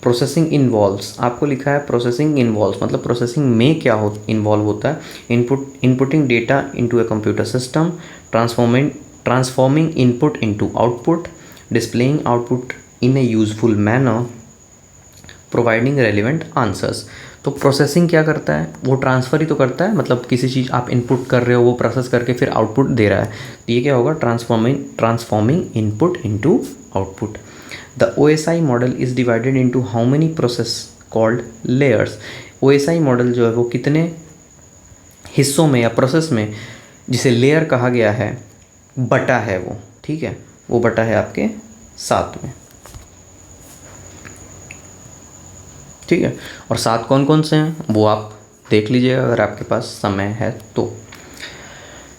Speaker 1: प्रोसेसिंग इन्वॉल्व्स, आपको लिखा है प्रोसेसिंग इन्वॉल्व्स, मतलब प्रोसेसिंग में क्या इन्वॉल्व होता है, inputting data into a computer system, transforming input into output, displaying output in A useful manner, providing relevant answers. तो प्रोसेसिंग क्या करता है, वो ट्रांसफ़र ही तो करता है, मतलब किसी चीज़ आप इनपुट कर रहे हो वो प्रोसेस करके फिर आउटपुट दे रहा है, तो ये क्या होगा, transforming input into output. The OSI model is divided into how many process called layers, OSI model जो है वो कितने हिस्सों में या प्रोसेस में, जिसे लेयर कहा गया है, बटा है वो, ठीक है, वो बटा है आपके 7 में, ठीक है। और 7 कौन कौन से हैं वो आप देख लीजिएगा अगर आपके पास समय है तो।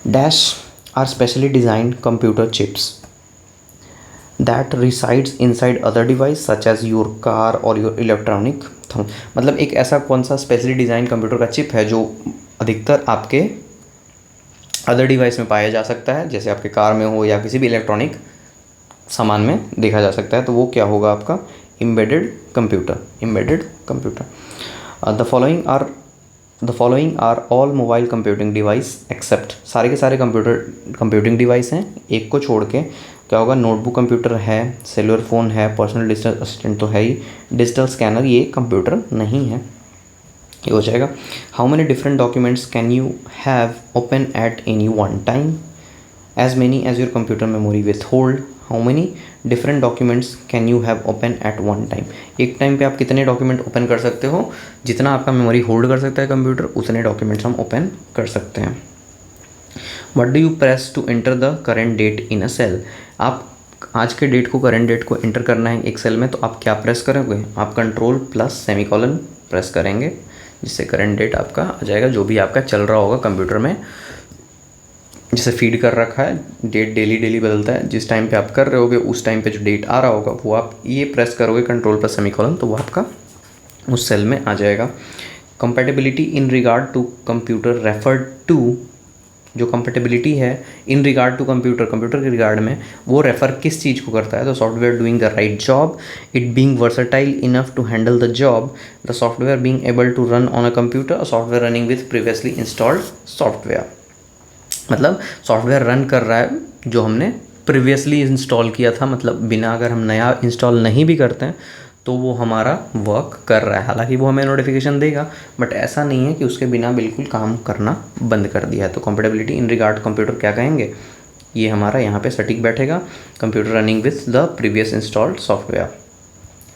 Speaker 1: Dash are specially designed computer chips that resides inside other device such as your car or your electronic, मतलब एक ऐसा कौन सा स्पेशली डिज़ाइन कंप्यूटर का चिप है जो अधिकतर आपके अदर डिवाइस में पाया जा सकता है, जैसे आपके कार में हो या किसी भी इलेक्ट्रॉनिक सामान में देखा जा सकता है, तो वो क्या होगा आपका embedded computer। The following are all mobile computing device except, सारे के सारे कंप्यूटिंग डिवाइस हैं, एक को छोड़ के, क्या होगा, नोटबुक कंप्यूटर है, सेलुलर फ़ोन है, पर्सनल डिजिटल असिस्टेंट तो है ही, डिजिटल स्कैनर ये कंप्यूटर नहीं है, ये हो जाएगा। How many different documents can you have open at any one time, as many as your computer memory with hold, how many different documents can you have open at one time, एक time पे आप कितने document open कर सकते हो, जितना आपका memory hold कर सकता है कंप्यूटर उतने डॉक्यूमेंट्स हम ओपन कर सकते हैं। What do you press to enter the current date in a cell, आप आज के डेट को, करेंट डेट को एंटर करना है एक सेल में, तो आप क्या प्रेस करोगे, आप कंट्रोल प्लस सेमीकोलन प्रेस करेंगे, जिससे करेंट डेट आपका आ जाएगा, जो भी आपका चल रहा होगा कंप्यूटर में, जिसे फीड कर रखा है, डेट डेली बदलता है, जिस टाइम पे आप कर रहे होगे उस टाइम पे जो डेट आ रहा होगा वो आप ये प्रेस करोगे कंट्रोल प्लस सेमीकोलन, तो वो आपका उस सेल में आ जाएगा। Compatibility in regard to computer referred to, जो कंपैटिबिलिटी है इन रिगार्ड टू कंप्यूटर के रिगार्ड में, वो रेफ़र किस चीज़ को करता है, तो software doing the right job, it being versatile enough to handle the job, the software being able to run on a computer, software running with previously installed software, मतलब सॉफ्टवेयर रन कर रहा है जो हमने प्रीवियसली इंस्टॉल किया था, मतलब बिना, अगर हम नया इंस्टॉल नहीं भी करते हैं तो वो हमारा वर्क कर रहा है, हालांकि वो हमें नोटिफिकेशन देगा, बट ऐसा नहीं है कि उसके बिना बिल्कुल काम करना बंद कर दिया है। तो कंपैटिबिलिटी इन रिगार्ड कंप्यूटर क्या कहेंगे, ये हमारा यहाँ पे सटीक बैठेगा, computer running with the previous installed software.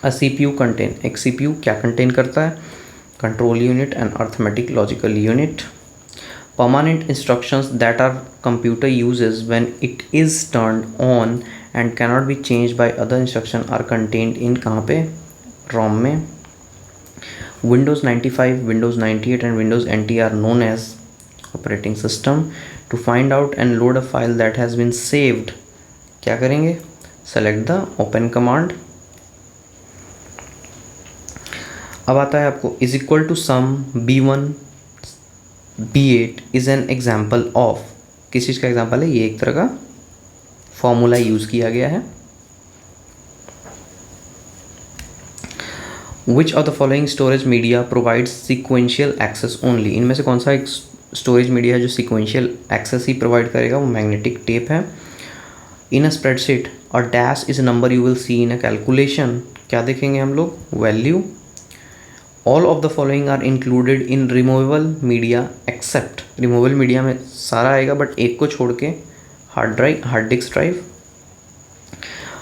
Speaker 1: A CPU contain, एक CPU क्या कंटेन करता है, control unit and arithmetic logical unit. Permanent instructions that our computer uses when it is turned on and cannot be changed by other instruction are contained in कहाँ पे, ROM में। Windows 95, Windows 98 and Windows NT are known as operating system. To find out and load a file that has been saved, क्या करेंगे, select the open command। अब आता है आपको is equal to sum b1 B8 is an example of, किस चीज़ का example है, ये एक तरह का फॉर्मूला यूज़ किया गया है। Which of the following storage media provides sequential access only, इनमें से कौन सा एक स्टोरेज मीडिया है जो सिक्वेंशियल एक्सेस ही प्रोवाइड करेगा, वो मैग्नेटिक टेप है। इन अ स्प्रेडशीट और dash is a number you will see in a calculation, क्या देखेंगे हम लोग, value. All of the following are included in removable media except, removable media में सारा आएगा बट एक को छोड़ के, hard disk drive.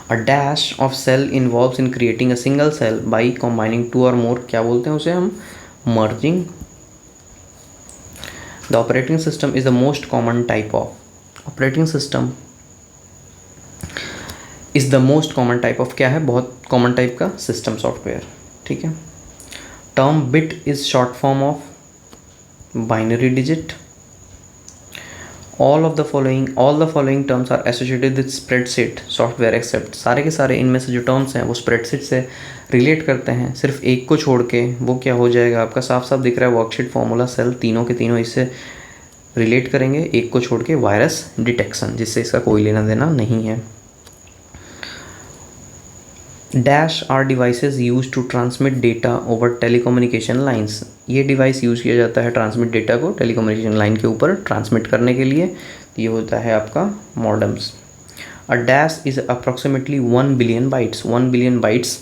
Speaker 1: A dash of cell involves in creating a single cell by combining two और मोर, क्या बोलते हैं उसे हम, merging. The operating system is the most common type of, operating system is the most common type of, क्या है, बहुत common type का सिस्टम सॉफ्टवेयर, ठीक है। Term bit is short form of binary digit. All the following terms are associated with spreadsheet software except, सारे के सारे इनमें से जो टर्म्स हैं वो स्प्रेडशीट से रिलेट करते हैं, सिर्फ एक को छोड़ के, वो क्या हो जाएगा आपका, साफ साफ दिख रहा है, वर्कशीट, फॉर्मूला, सेल, तीनों के तीनों इससे रिलेट करेंगे, एक को छोड़ के वायरस डिटेक्शन, जिससे इसका कोई लेना देना नहीं है। Dash are devices use to transmit data over telecommunication lines, ये डिवाइस यूज़ किया जाता है ट्रांसमिट डेटा को टेलीकम्युनिकेशन लाइन के ऊपर ट्रांसमिट करने के लिए, तो ये होता है आपका modems. A dash is approximately 1 billion bytes, 1 billion bytes,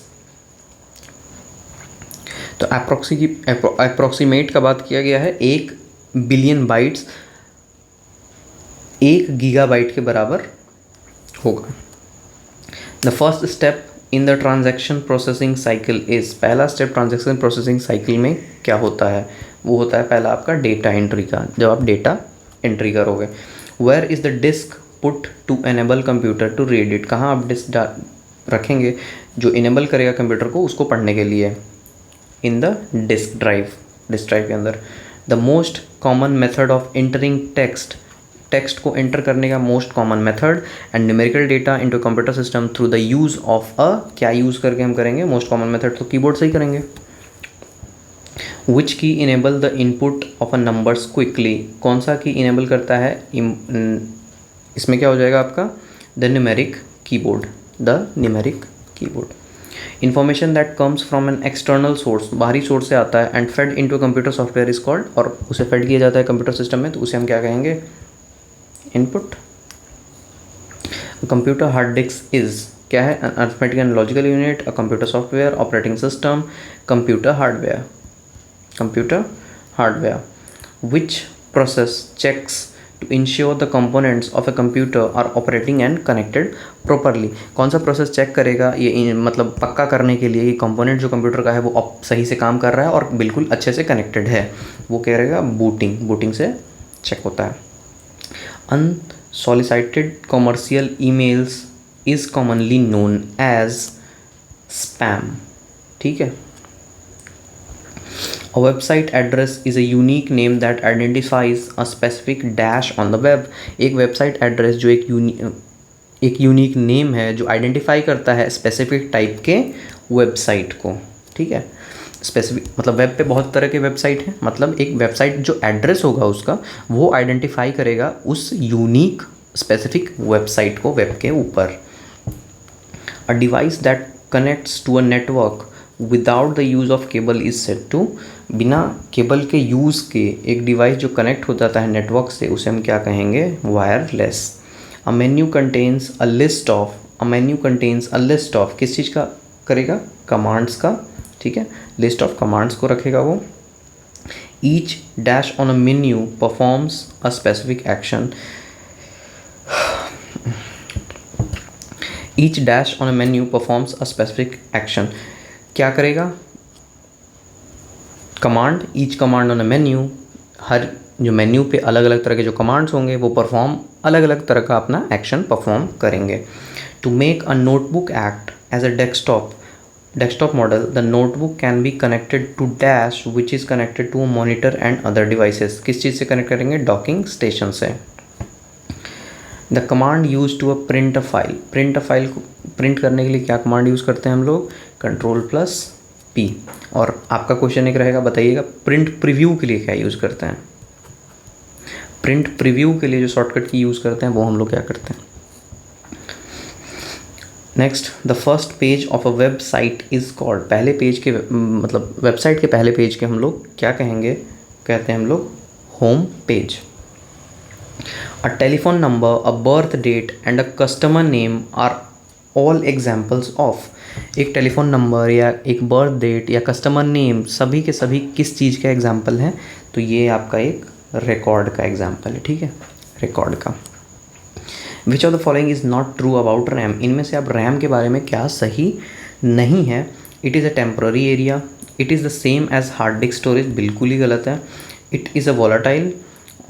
Speaker 1: तो अप्रॉक्सीमेट का बात किया गया है, 1 बिलियन बाइट्स 1 गीगाबाइट के बराबर होगा। The first step in the transaction processing cycle is, पहला स्टेप ट्रांजैक्शन प्रोसेसिंग साइकिल में क्या होता है, वो होता है पहला आपका डेटा एंट्री का, जब आप डेटा एंट्री करोगे। Where is the disk put to enable computer to read it, कहाँ आप डिस्क रखेंगे जो इनेबल करेगा कंप्यूटर को उसको पढ़ने के लिए, इन द डिस्क ड्राइव के अंदर। The most common method of entering text को एंटर करने का most common method and numerical data into computer system through the use of a, क्या यूज़ करके हम करेंगे, मोस्ट कॉमन मेथड तो कीबोर्ड से ही करेंगे। विच की enable the input of a numbers quickly, कौन सा की इनेबल करता है, इसमें क्या हो जाएगा आपका, the numeric keyboard, information that comes from an external source, बाहरी सोर्स से आता है, and fade into computer software is called, और उसे फेड किया जाता है कंप्यूटर सिस्टम में, तो उसे हम क्या कहेंगे, input. Computer hard disk is, क्या है, arithmetic and logical unit, a computer software, operating system, computer hardware. Which process checks to ensure the components of a computer are operating and connected properly, कौन सा process check करेगा ये, मतलब पक्का करने के लिए कि कंपोनेंट जो कंप्यूटर का है वो सही से काम कर रहा है और बिल्कुल अच्छे से कनेक्टेड है, वो क्या करेगा, बूटिंग से चेक होता है। Unsolicited commercial emails is commonly known as spam, ठीक है। A website address is a unique name that identifies a specific dash on the web, एक वेबसाइट एड्रेस जो एक यूनिक नेम है जो आइडेंटिफाई करता है स्पेसिफिक टाइप के वेबसाइट को, ठीक है। स्पेसिफिक मतलब वेब पे बहुत तरह के वेबसाइट हैं, मतलब एक वेबसाइट जो एड्रेस होगा उसका वो आइडेंटिफाई करेगा उस यूनिक स्पेसिफिक वेबसाइट को वेब के ऊपर। A device that connects to a network without the use of cable is said to, बिना केबल के यूज़ के एक डिवाइस जो कनेक्ट हो जाता है नेटवर्क से उसे हम क्या कहेंगे, wireless. A menu contains a list of, किस चीज़ का करेगा, कमांड्स का, ठीक है, लिस्ट ऑफ कमांड्स को रखेगा वो। Each dash on a menu performs a specific action, each dash on a menu performs a specific action, क्या करेगा, command, each command on a menu, हर जो मेन्यू पे अलग अलग तरह के जो कमांड्स होंगे वो परफॉर्म अलग अलग तरह का अपना एक्शन परफॉर्म करेंगे। To make a notebook act as a desktop model, the notebook can be connected to dash which is connected to a monitor and other devices, किस चीज़ से कनेक्ट करेंगे, डॉकिंग स्टेशन से। The command use to print a file को print करने के लिए क्या command use करते हैं हम लोग, Ctrl+P। और आपका क्वेश्चन एक रहेगा, बताइएगा प्रिंट प्रीव्यू के लिए क्या यूज़ करते हैं, प्रिंट प्रीव्यू के लिए जो शॉर्टकट की यूज़ करते हैं वो हम लोग क्या करते हैं। Next, the first page of a website is called, पहले पेज के मतलब वेबसाइट के पहले पेज के हम लोग क्या कहेंगे, कहते हैं हम लोग home page. A telephone number, a birth date and a customer name are all examples of, एक टेलीफोन नंबर या एक बर्थ डेट या कस्टमर नेम सभी के सभी किस चीज़ का एग्जाम्पल है, तो ये आपका एक रिकॉर्ड का एग्जाम्पल है, ठीक है, रिकॉर्ड का। विच of the following is not true about RAM, इनमें से अब रैम के बारे में क्या सही नहीं है। It is a temporary area, it is the same as hard disk storage, बिल्कुल ही गलत है। इट इज़ अ वॉलेटाइल,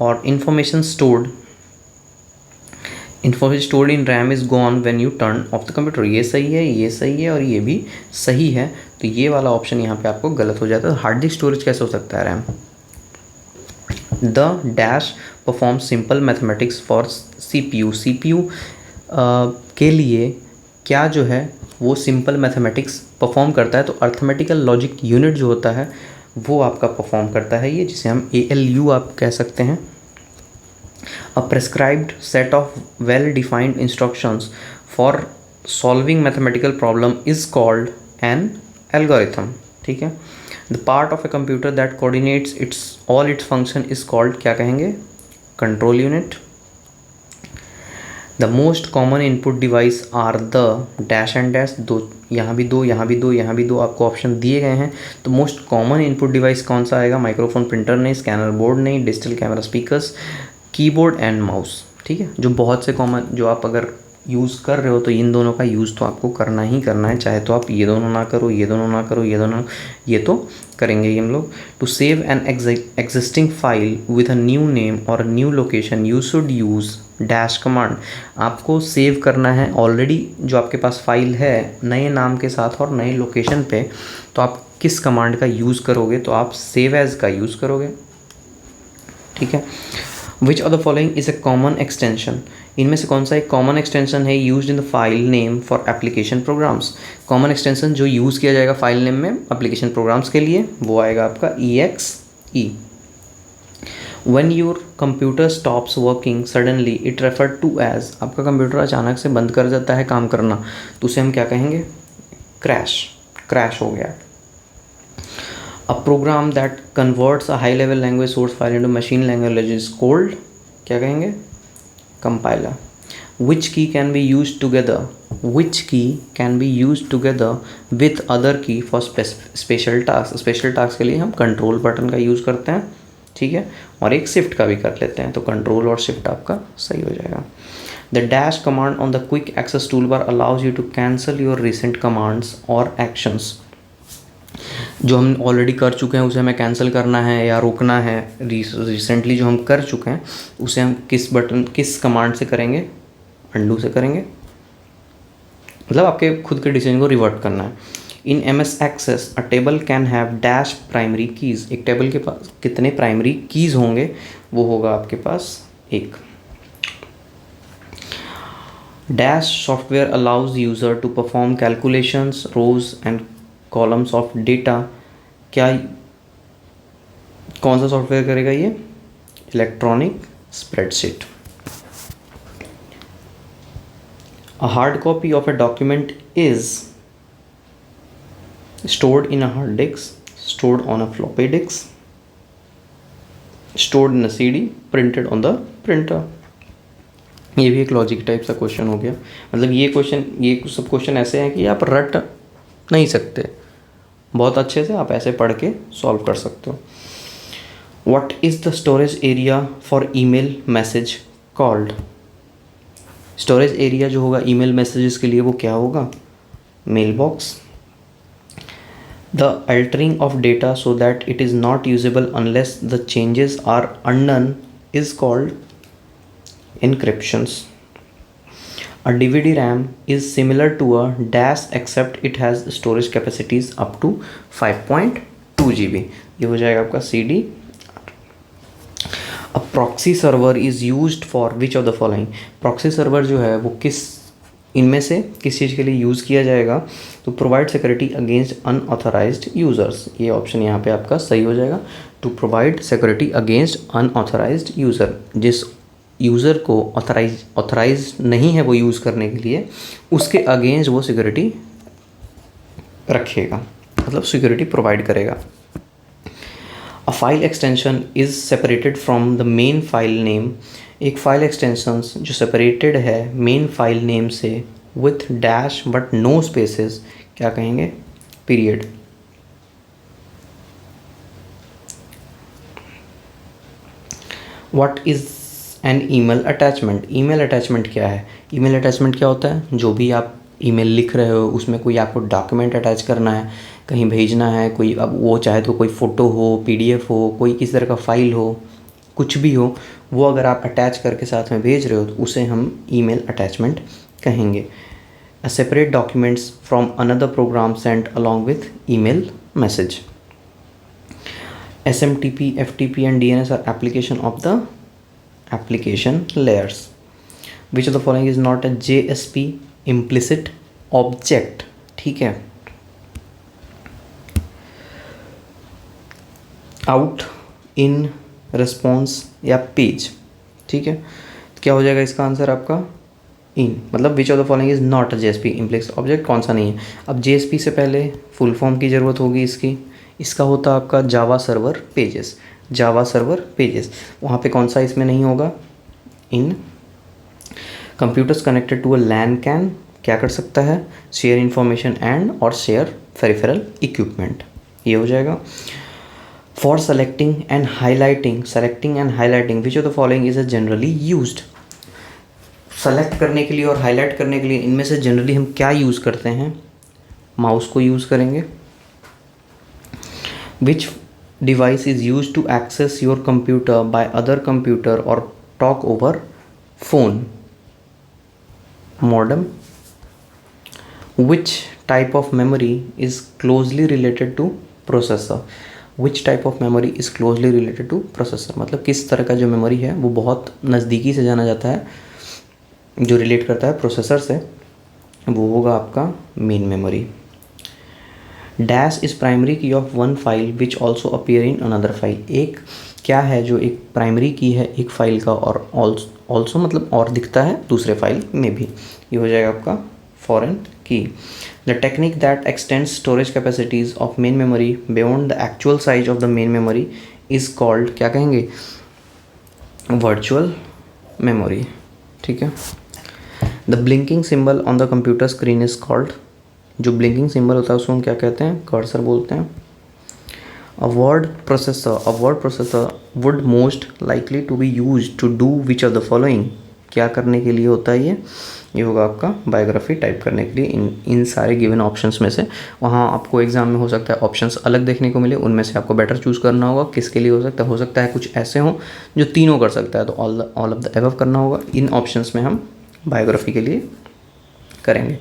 Speaker 1: और information stored in RAM is gone when you turn off the computer, ये सही है, ये सही है और ये भी सही है, तो ये वाला ऑप्शन यहाँ पे आपको गलत हो जाता है। हार्ड डिस्क स्टोरेज कैसे हो सकता है RAM. The dash perform simple mathematics for CPU, CPU के लिए क्या जो है वो सिंपल मैथमेटिक्स परफॉर्म करता है, तो अर्थमेटिकल लॉजिक यूनिट जो होता है वो आपका परफॉर्म करता है ये, जिसे हम ALU आप कह सकते हैं। A prescribed set of well-defined instructions for solving mathematical problem is called an algorithm, ठीक है। The part of a computer that coordinates all its function is called, क्या कहेंगे, control unit। The most common input device are the dash and dash, दो यहाँ भी दो, यहाँ भी दो, यहाँ भी दो आपको ऑप्शन दिए गए हैं, तो मोस्ट कॉमन इनपुट डिवाइस कौन सा आएगा, माइक्रोफोन, प्रिंटर नहीं, स्कैनर बोर्ड नहीं, digital camera, speakers, keyboard and mouse, ठीक है। जो बहुत से कॉमन जो आप अगर यूज़ कर रहे हो तो इन दोनों का यूज़ तो आपको करना ही करना है, चाहे तो आप ये दोनों ना करो, ये दोनों ना करो, ये दोनों, ये तो करेंगे ही हम लोग। To save an existing file with a new name और new location you should use dash command, आपको सेव करना है ऑलरेडी जो आपके पास फाइल है नए नाम के साथ और नए लोकेशन पे, तो आप किस कमांड का यूज़ करोगे, तो आप सेव एज का यूज़ करोगे, ठीक है। Which of the following is a common extension, इनमें से कौन सा एक कॉमन एक्सटेंशन है used in the file name for application programs, common extension जो यूज़ किया जाएगा फाइल नेम में एप्लीकेशन प्रोग्राम्स के लिए वो आएगा आपका EXE। When your computer stops working suddenly it referred to as, आपका कंप्यूटर अचानक से बंद कर जाता है काम करना, तो उसे हम क्या कहेंगे, क्रैश हो गया। A program that converts a high level language source file into machine language is called, क्या कहेंगे, compiler। Which key can be used together, which key can be used together with other key for special task, special task के लिए हम control button का use करते हैं, ठीक है, और एक शिफ्ट का भी कर लेते हैं, तो कंट्रोल और शिफ्ट आपका सही हो जाएगा। The dash command on the quick access toolbar allows you to cancel your recent commands or actions, जो हम ऑलरेडी कर चुके हैं उसे हमें कैंसिल करना है या रोकना है, रिसेंटली जो हम कर चुके हैं उसे हम किस कमांड से करेंगे, अंडू से करेंगे, मतलब आपके खुद के डिसीजन को रिवर्ट करना है। In MS access a table can have dash primary keys, एक टेबल के पास कितने प्राइमरी कीज़ होंगे, वो होगा आपके पास एक। Dash software allows user to perform calculations rows and columns of data, क्या कौन सा सॉफ्टवेयर करेगा ये, electronic spreadsheet. A hard copy of a document is stored in a hard disk, stored on a floppy disk, stored in a CD, printed on the printer. ये भी एक logic type सा question हो गया, मतलब ये सब क्वेश्चन ऐसे हैं कि आप रट नहीं सकते, बहुत अच्छे से आप ऐसे पढ़ के सॉल्व कर सकते हो। What is the storage area for email message called, storage area जो होगा ईमेल मैसेजेस के लिए वो क्या होगा, mail box. The altering of data so that it is not usable unless the changes are unknown is called encryptions। A DVD RAM is similar to a dash except it has storage capacities up to 5.2 GB, ये हो जाएगा आपका CD। A proxy server is used for which of the following, proxy server जो है वो किस इनमें से किस चीज़ के लिए यूज़ किया जाएगा? To provide security against unauthorized users, ये ऑप्शन यहाँ पे आपका सही हो जाएगा। To provide security against unauthorized user, जिस यूज़र को ऑथराइज नहीं है वो यूज़ करने के लिए, उसके अगेंस्ट वो सिक्योरिटी रखेगा, मतलब सिक्योरिटी प्रोवाइड करेगा। A file extension is separated from the main file name, एक फाइल एक्सटेंशन जो सेपरेटेड है मेन फाइल नेम से with dash but no spaces, क्या कहेंगे? Period. What is an email attachment, email attachment क्या है? Email attachment क्या होता है? जो भी आप ईमेल लिख रहे हो उसमें कोई आपको डॉक्यूमेंट अटैच करना है, कहीं भेजना है, कोई अब वो चाहे तो कोई फ़ोटो हो, पीडीएफ हो, कोई किसी तरह का फाइल हो, कुछ भी हो, वो अगर आप अटैच करके साथ में भेज रहे हो तो उसे हम ईमेल अटैचमेंट कहेंगे। A separate documents from another program sent along with email message. SMTP, FTP and DNS are application of the application layers. Which of the following is not a JSP implicit object? ठीक है, out, इन, response या page. ठीक है, क्या हो जाएगा इसका answer आपका? इन, मतलब विच of the following is not a JSP implicit object, कौन सा नहीं है? अब JSP से पहले फुल फॉर्म की ज़रूरत होगी इसकी, इसका होता है आपका Java server pages, Java server pages, वहाँ पे कौन सा इसमें नहीं होगा? In. Computers connected to a LAN can क्या कर सकता है? शेयर इन्फॉर्मेशन एंड और शेयर पेरिफेरल इक्विपमेंट, ये हो जाएगा। For selecting and highlighting which of the following is a generally used, select करने के लिए और हाईलाइट करने के लिए इनमें से जनरली हम क्या यूज़ करते हैं? माउस को यूज़ करेंगे। Which device is use to access your computer by other computer और talk over phone? Modem. Which type of memory is closely related to processor, which type of memory is closely related to processor, मतलब किस तरह का जो memory है वो बहुत नज़दीकी से जाना जाता है, जो रिलेट करता है प्रोसेसर से, वो होगा आपका main memory. Dash is primary key of one file which also appear in another file, एक क्या है जो एक प्राइमरी की है एक फ़ाइल का और ऑल्सो मतलब और दिखता है दूसरे फाइल में भी, ये हो जाएगा आपका फॉरेन की। The technique that x tends storage capacities of main memory beyond the actual size of the main memory is called, क्या कहेंगे? Virtual memory. ठीक है। The blinking symbol on the computer screen is called, जो blinking symbol होता है उसको हम क्या कहते हैं? कर्सर बोलते हैं। A word processor would most likely to be use to do which of the following, क्या करने के लिए होता है ये होगा आपका बायोग्राफी टाइप करने के लिए। इन सारे गिवन ऑप्शंस में से वहाँ आपको एग्जाम में हो सकता है ऑप्शंस अलग देखने को मिले, उनमें से आपको बेटर चूज़ करना होगा किसके लिए हो सकता है कुछ ऐसे हों जो तीनों कर सकता है, तो ऑल ऑफ द एबव करना होगा। इन ऑप्शंस में हम बायोग्राफी के लिए करेंगे।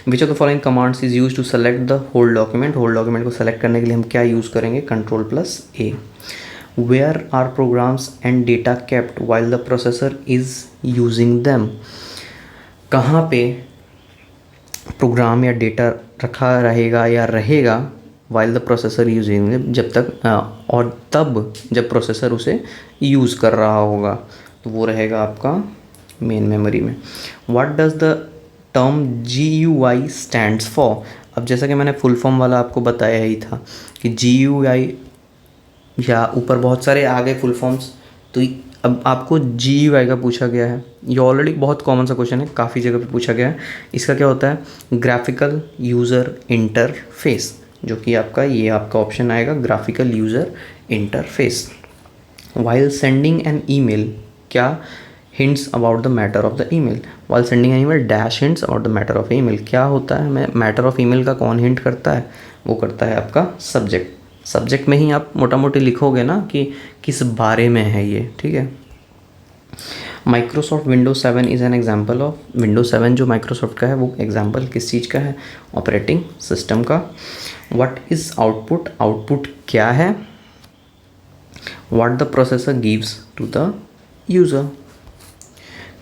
Speaker 1: Which of the following commands is use to select the whole document, whole document को सेलेक्ट करने के लिए हम क्या यूज़ करेंगे? Ctrl+A। Where are programs and data kept while the processor is using them, कहाँ पे प्रोग्राम या डेटा रखा रहेगा या रहेगा वाइल द प्रोसेसर यूजिंग, जब तक और तब जब प्रोसेसर उसे यूज़ कर रहा होगा, तो वो रहेगा आपका मेन मेमोरी में। What does the term GUI stands for, अब जैसा कि मैंने फुल फॉर्म वाला आपको बताया ही था कि GUI या ऊपर बहुत सारे आ गए फुल फॉर्म्स, तो अब आपको GUI का पूछा गया है, ये ऑलरेडी बहुत कॉमन सा क्वेश्चन है, काफ़ी जगह पे पूछा गया है। इसका क्या होता है? ग्राफिकल यूज़र इंटरफेस, जो कि आपका ये आपका ऑप्शन आएगा graphical user interface. While sending an email क्या hints about the matter of the email, while sending an email dash hints about the matter of email, क्या होता है? मैटर ऑफ ईमेल का कौन हिंट करता है? वो करता है आपका सब्जेक्ट में ही आप मोटा मोटी लिखोगे ना कि किस बारे में है ये। ठीक है। Microsoft Windows 7 is an example of, Windows 7 जो माइक्रोसॉफ्ट का है वो एग्जाम्पल किस चीज़ का है? ऑपरेटिंग सिस्टम का। व्हाट इज़ आउटपुट, आउटपुट क्या है? What the processor gives to the user.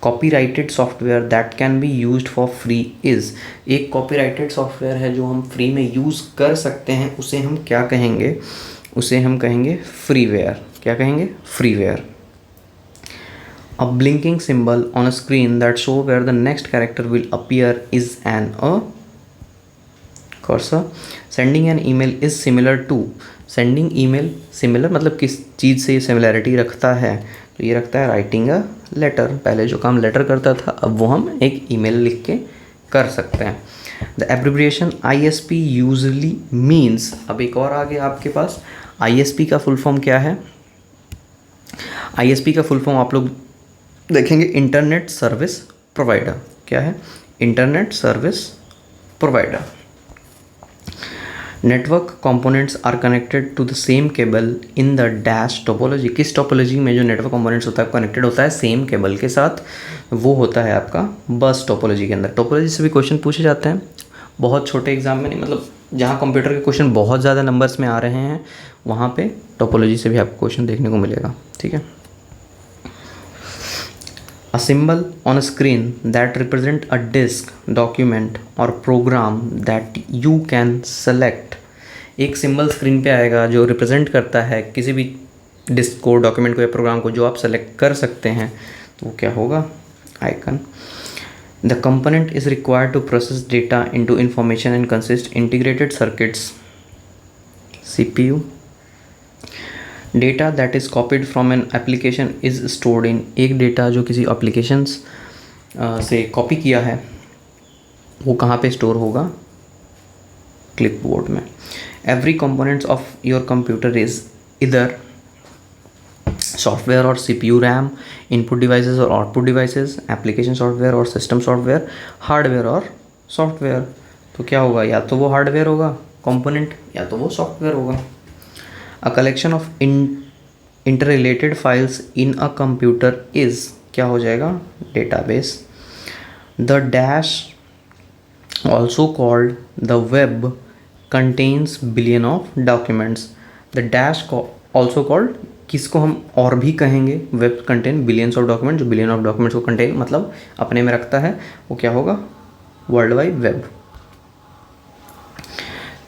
Speaker 1: Copyrighted software that can be used for free is, एक कॉपीराइटेड सॉफ्टवेयर है जो हम फ्री में यूज़ कर सकते हैं, उसे हम क्या कहेंगे, उसे हम कहेंगे फ्रीवेयर। क्या कहेंगे? Freeware. A blinking symbol on a screen that show where the next character will appear is an a cursor. Sending an email is similar to, sending email similar मतलब किस चीज़ से ये सिमिलैरिटी रखता है, तो ये रखता है राइटिंग अ लेटर। पहले जो काम लेटर करता था अब वो हम एक ईमेल लिख के कर सकते हैं। The abbreviation ISP usually means, अब एक और आगे आपके पास ISP का फुल फॉर्म क्या है। ISP का फुल फॉर्म आप लोग देखेंगे इंटरनेट सर्विस प्रोवाइडर। क्या है? Internet service provider. Network components are connected to the same cable in the dash topology, किस टोपोलॉजी में जो नेटवर्क कंपोनेंट्स होता है कनेक्टेड होता है सेम केबल के साथ, वो होता है आपका बस टोपोलॉजी के अंदर। टोपोलॉजी से भी क्वेश्चन पूछे जाते हैं, बहुत छोटे एग्जाम में नहीं, मतलब जहाँ कंप्यूटर के क्वेश्चन बहुत ज़्यादा नंबर्स में आ रहे हैं वहाँ पे टोपोलॉजी से भी आपको क्वेश्चन देखने को मिलेगा। ठीक है। A symbol on a screen that represent a disk, document or program that you can select, एक सिंबल स्क्रीन पे आएगा जो रिप्रेजेंट करता है किसी भी डिस्क को, डॉक्यूमेंट को या प्रोग्राम को जो आप सेलेक्ट कर सकते हैं, तो वो क्या होगा? Icon. The component is required to process data into information and consist integrated circuits, CPU। Data that is copied from an application is stored in, एक डेटा जो किसी एप्लीकेशंस से कॉपी किया है वो कहाँ पे स्टोर होगा? क्लिपबोर्ड में। Every components of your computer is इधर सॉफ्टवेयर और CPU, रैम, इनपुट डिवाइसेस और आउटपुट डिवाइसेस, एप्लीकेशन सॉफ्टवेयर और सिस्टम सॉफ्टवेयर, हार्डवेयर और सॉफ्टवेयर। तो क्या होगा? या तो वो हार्डवेयर होगा कंपोनेंट या तो वो सॉफ्टवेयर होगा। A collection of interrelated files in a computer is, क्या हो जाएगा? Database। The dash also called the web contains billion of documents। The dash also called, किसको हम और भी कहेंगे? web contain billions of documents, जो billion of documents को contain मतलब अपने में रखता है, वो क्या होगा? World wide web.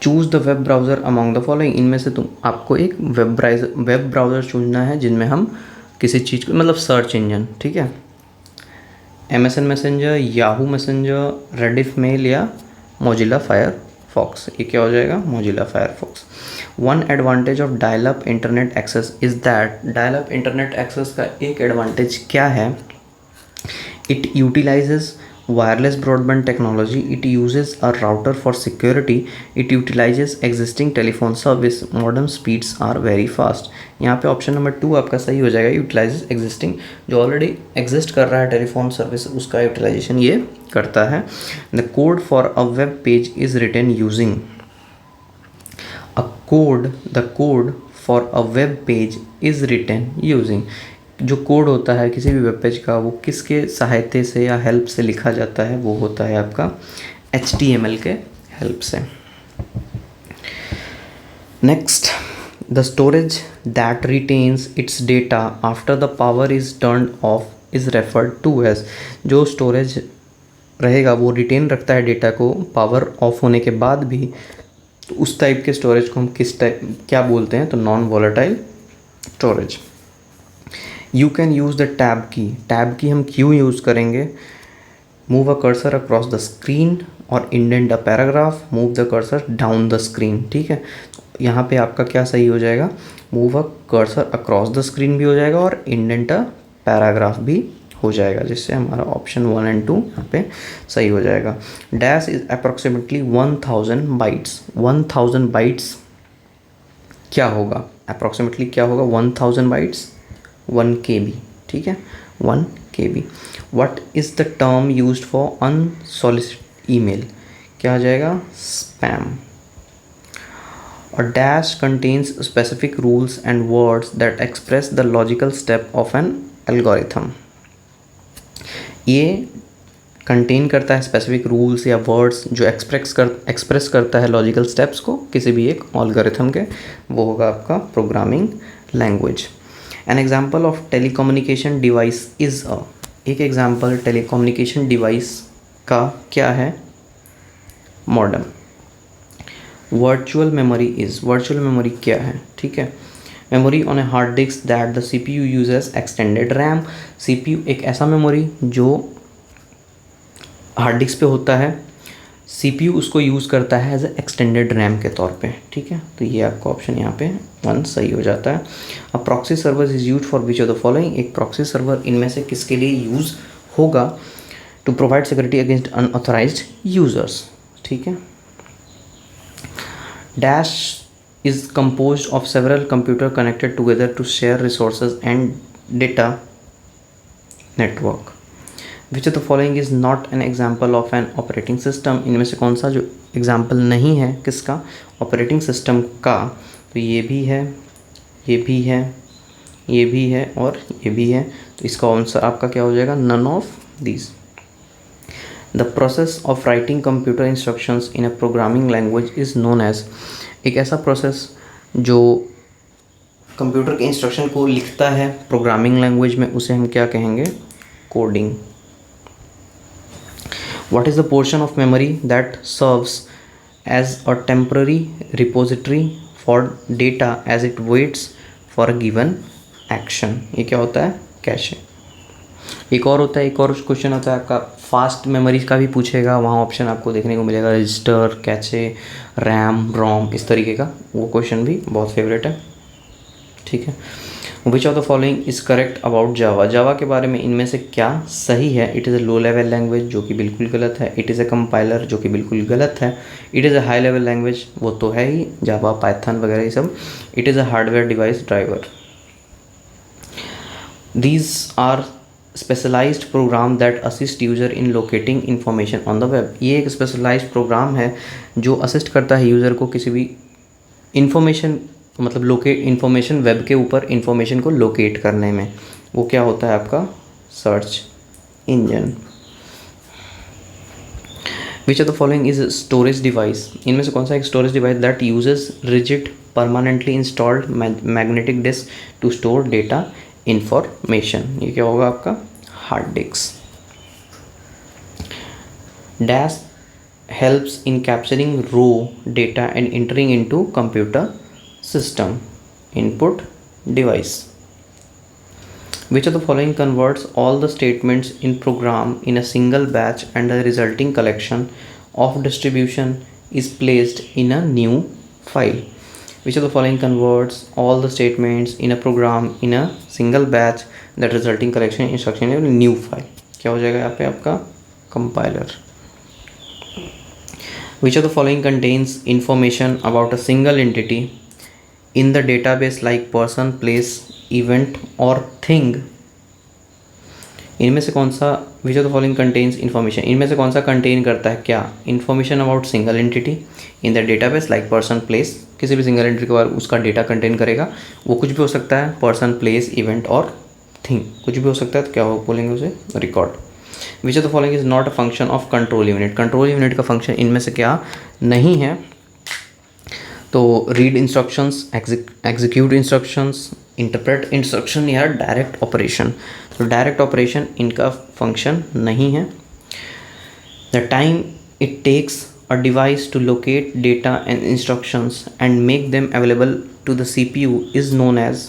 Speaker 1: Choose the web browser among the following, इनमें से तुम आपको एक वेब ब्राउज़र चुनना है जिनमें हम किसी चीज़ को, मतलब सर्च इंजन, ठीक है, MSN messenger, Yahoo messenger, Rediff mail या मोजिला फायरफॉक्स। ये क्या हो जाएगा? Mozilla Firefox. One advantage of dial up internet access is that, dial up internet access का एक एडवांटेज क्या है? It utilizes wireless broadband technology, it uses a router for security, it utilizes existing telephone service, modem speeds are very fast। यहाँ पे option number 2 आपका सही हो जाएगा। यूटिलाइजेज एग्जिस्टिंग, जो ऑलरेडी एग्जिस्ट कर रहा है टेलीफोन सर्विस, उसका यूटिलाइजेशन ये करता है। The code for a web page is written using a code, the code for a web page is written using, जो कोड होता है किसी भी वेब पेज का वो किसके सहायता से या हेल्प से लिखा जाता है? वो होता है आपका HTML के हेल्प से। Next, the storage that retains its data after the power is turned off is referred to as, जो स्टोरेज रहेगा वो रिटेन रखता है डेटा को पावर ऑफ होने के बाद भी, तो उस टाइप के स्टोरेज को हम किस टाइप क्या बोलते हैं? तो non volatile storage. You can use the tab key, tab key हम क्यों यूज़ करेंगे? Move a cursor across the screen और indent a paragraph, move the cursor down the screen. ठीक है, यहाँ पे आपका क्या सही हो जाएगा? Move a cursor across the screen भी हो जाएगा और इंडेंट अ पैराग्राफ भी हो जाएगा, जिससे हमारा ऑप्शन 1 और 2 यहाँ पे सही हो जाएगा। Dash is approximately 1000 bytes, 1000 bytes क्या होगा? अप्रॉक्सीमेटली क्या होगा? 1000 बाइट्स 1 KB। ठीक है, 1 KB। What is the term used for unsolicited email? क्या आ जाएगा? स्पैम। और dash contains specific rules and words that express the logical step of an algorithm. ये कंटेन करता है स्पेसिफिक रूल्स या वर्ड्स जो एक्सप्रेस करता है लॉजिकल स्टेप्स को किसी भी एक एल्गोरिथम के, वो होगा आपका programming language. An example of telecommunication device is a, एक एग्जांपल टेलीकम्युनिकेशन डिवाइस का क्या है, मॉडेम। वर्चुअल मेमोरी क्या है, ठीक है। Memory on a hard disk that the CPU uses extended RAM. CPU एक ऐसा मेमोरी जो हार्ड डिस्क पे होता है, CPU उसको यूज़ करता है एज ए एक्सटेंडेड रैम के तौर पे, ठीक है। तो ये आपका ऑप्शन यहाँ पे 1 सही हो जाता है। अब proxy server is use for which of the following. एक प्रॉक्सी सर्वर इनमें से किसके लिए यूज़ होगा, to provide security against unauthorised users, ठीक है। Dash is composed of several computer connected together to share resources and data network. Which of the following is not an example of an operating system? इनमें से कौन सा जो example नहीं है किसका, ऑपरेटिंग सिस्टम का। तो ये भी है, ये भी है, ये भी है और ये भी है। तो इसका आंसर आपका क्या हो जाएगा, none of these. The process of writing computer instructions in a programming language is known as. एक ऐसा प्रोसेस जो कंप्यूटर के इंस्ट्रक्शन को लिखता है प्रोग्रामिंग लैंग्वेज में, उसे हम क्या कहेंगे, coding. What is the portion of memory that serves as a temporary repository for data as it waits for a given action. ये क्या होता है, कैशे। एक और होता है, एक और क्वेश्चन होता है आपका फास्ट मेमोरीज का भी पूछेगा, वहाँ ऑप्शन आपको देखने को मिलेगा रजिस्टर, कैचे, रैम, रोम, इस तरीके का। वो क्वेश्चन भी बहुत फेवरेट है, ठीक है। Which of the following is correct about Java. Java के बारे में इनमें से क्या सही है। It is a low level language, जो कि बिल्कुल गलत है। इट इज़ अ कंपाइलर, जो कि बिल्कुल गलत है। It is a high level language, वो तो है ही, जावा, पाइथन वगैरह ये सब। It is a hardware device driver. These are specialized program that assist user in locating information on the web. ये एक specialized program है जो असिस्ट करता है यूज़र को किसी भी इंफॉर्मेशन, मतलब लोकेट इन्फॉर्मेशन, वेब के ऊपर इंफॉर्मेशन को लोकेट करने में। वो क्या होता है आपका, search engine. Which of the following is storage device. इनमें से कौन सा एक storage device that uses rigid permanently installed magnetic disk to store data information. ये क्या होगा आपका, hard disk. Dash helps in capturing raw data and entering into computer system, input device. Which of the following converts all the statements in program in a single batch and the resulting collection of distribution is placed in a new file? Which of the following converts all the statements in a program in a single batch that resulting collection instruction in a new file? क्या हो जाएगा यहाँ पे आपका, compiler. Which of the following contains information about a single entity in the database like person, place, event or thing? इनमें से कौन सा, विच of the following contains information, इनमें से कौन सा कंटेन करता है क्या, information about single entity in the database like person, place. किसी भी सिंगल एंटिटी के बाद उसका डेटा कंटेन करेगा, वो कुछ भी हो सकता है, पर्सन, प्लेस, इवेंट और थिंग, कुछ भी हो सकता है। तो क्या हो बोलेंगे उसे, record. Which of the following is not a function of control unit. Control unit का फंक्शन इनमें से क्या नहीं है, तो read instructions, execute instructions, interpret instruction या डायरेक्ट ऑपरेशन। तो डायरेक्ट ऑपरेशन इनका फंक्शन नहीं है। The time it takes a device to locate data and instructions and make them available to the CPU is known as.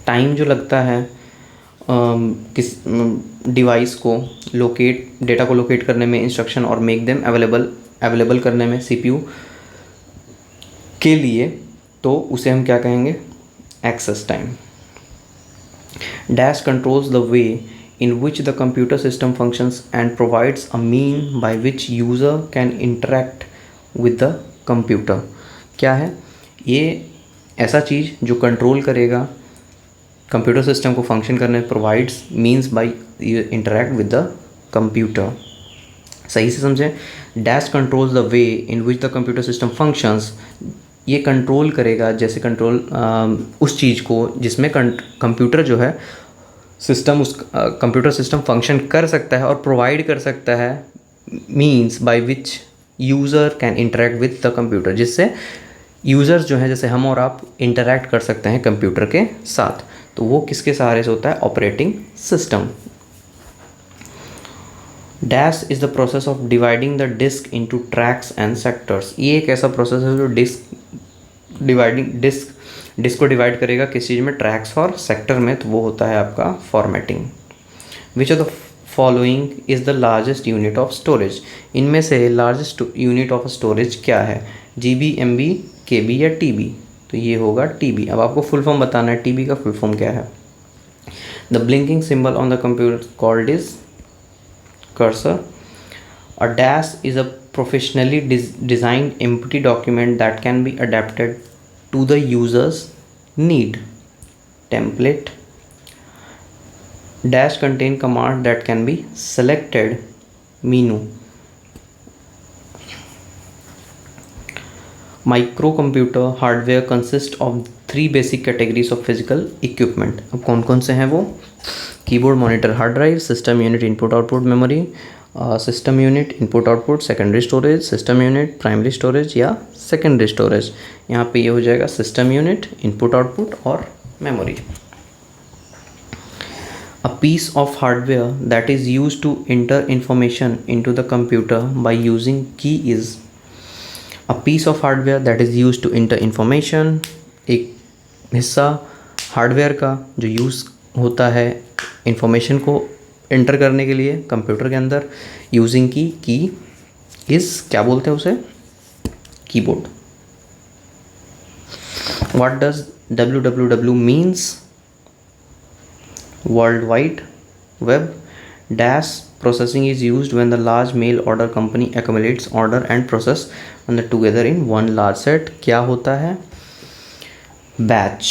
Speaker 1: Time जो लगता है किस device को लोकेट, डेटा को लोकेट करने में, इंस्ट्रक्शन और मेक देम अवेलेबल करने में CPU के लिए, तो उसे हम क्या कहेंगे, access time. Dash controls the way in which the computer system functions and provides a mean by which user can interact with the computer. क्या है ये, ऐसा चीज़ जो कंट्रोल करेगा कंप्यूटर सिस्टम को फंक्शन करने, provides means by interact with the computer. सही से समझें, dash controls the way in which the computer system functions, ये कंट्रोल करेगा, जैसे कंट्रोल उस चीज़ को जिसमें कंप्यूटर जो है सिस्टम, उस कंप्यूटर सिस्टम फंक्शन कर सकता है और प्रोवाइड कर सकता है means by which user can interact with the computer, जिससे यूज़र्स जो हैं, जैसे हम और आप, इंटरेक्ट कर सकते हैं कंप्यूटर के साथ। तो वो किसके सहारे से होता है, operating system. Dash is the process of dividing the disk into tracks and sectors. ये एक ऐसा प्रोसेस है जो डिस्क को डिवाइड करेगा किस चीज़ में, ट्रैक्स और सेक्टर में, तो वो होता है आपका formatting. Which of the following is the largest unit of storage. इनमें से लार्जेस्ट यूनिट ऑफ स्टोरेज क्या है, GB, MB, KB या TB? तो ये होगा TB। अब आपको फुल फॉर्म बताना है, TB का फुल फॉर्म क्या है। The blinking symbol on the computer called is cursor. A dash is a professionally designed empty document that can be adapted to the user's need. Template. Dash contain command that can be selected. Menu. Microcomputer hardware consists of 3 basic categories of physical equipment. अब कौन कौन से हैं वो, keyboard, monitor, hard drive, system unit, input output memory, system unit, input output, secondary storage, system unit, primary storage या secondary storage. यहाँ पे ये हो जाएगा सिस्टम यूनिट, इनपुट आउटपुट और memory. A piece of hardware that is use to enter information into the computer by using keys. A piece of hardware that is use to enter information, एक हिस्सा hardware का जो use होता है information को enter करने के लिए कंप्यूटर के अंदर, यूजिंग की इज़ क्या बोलते हैं उसे, keyboard. What does www means, world wide web. Dash processing is used when the large mail order company accumulates order and process on the together in one large set. क्या होता है, batch.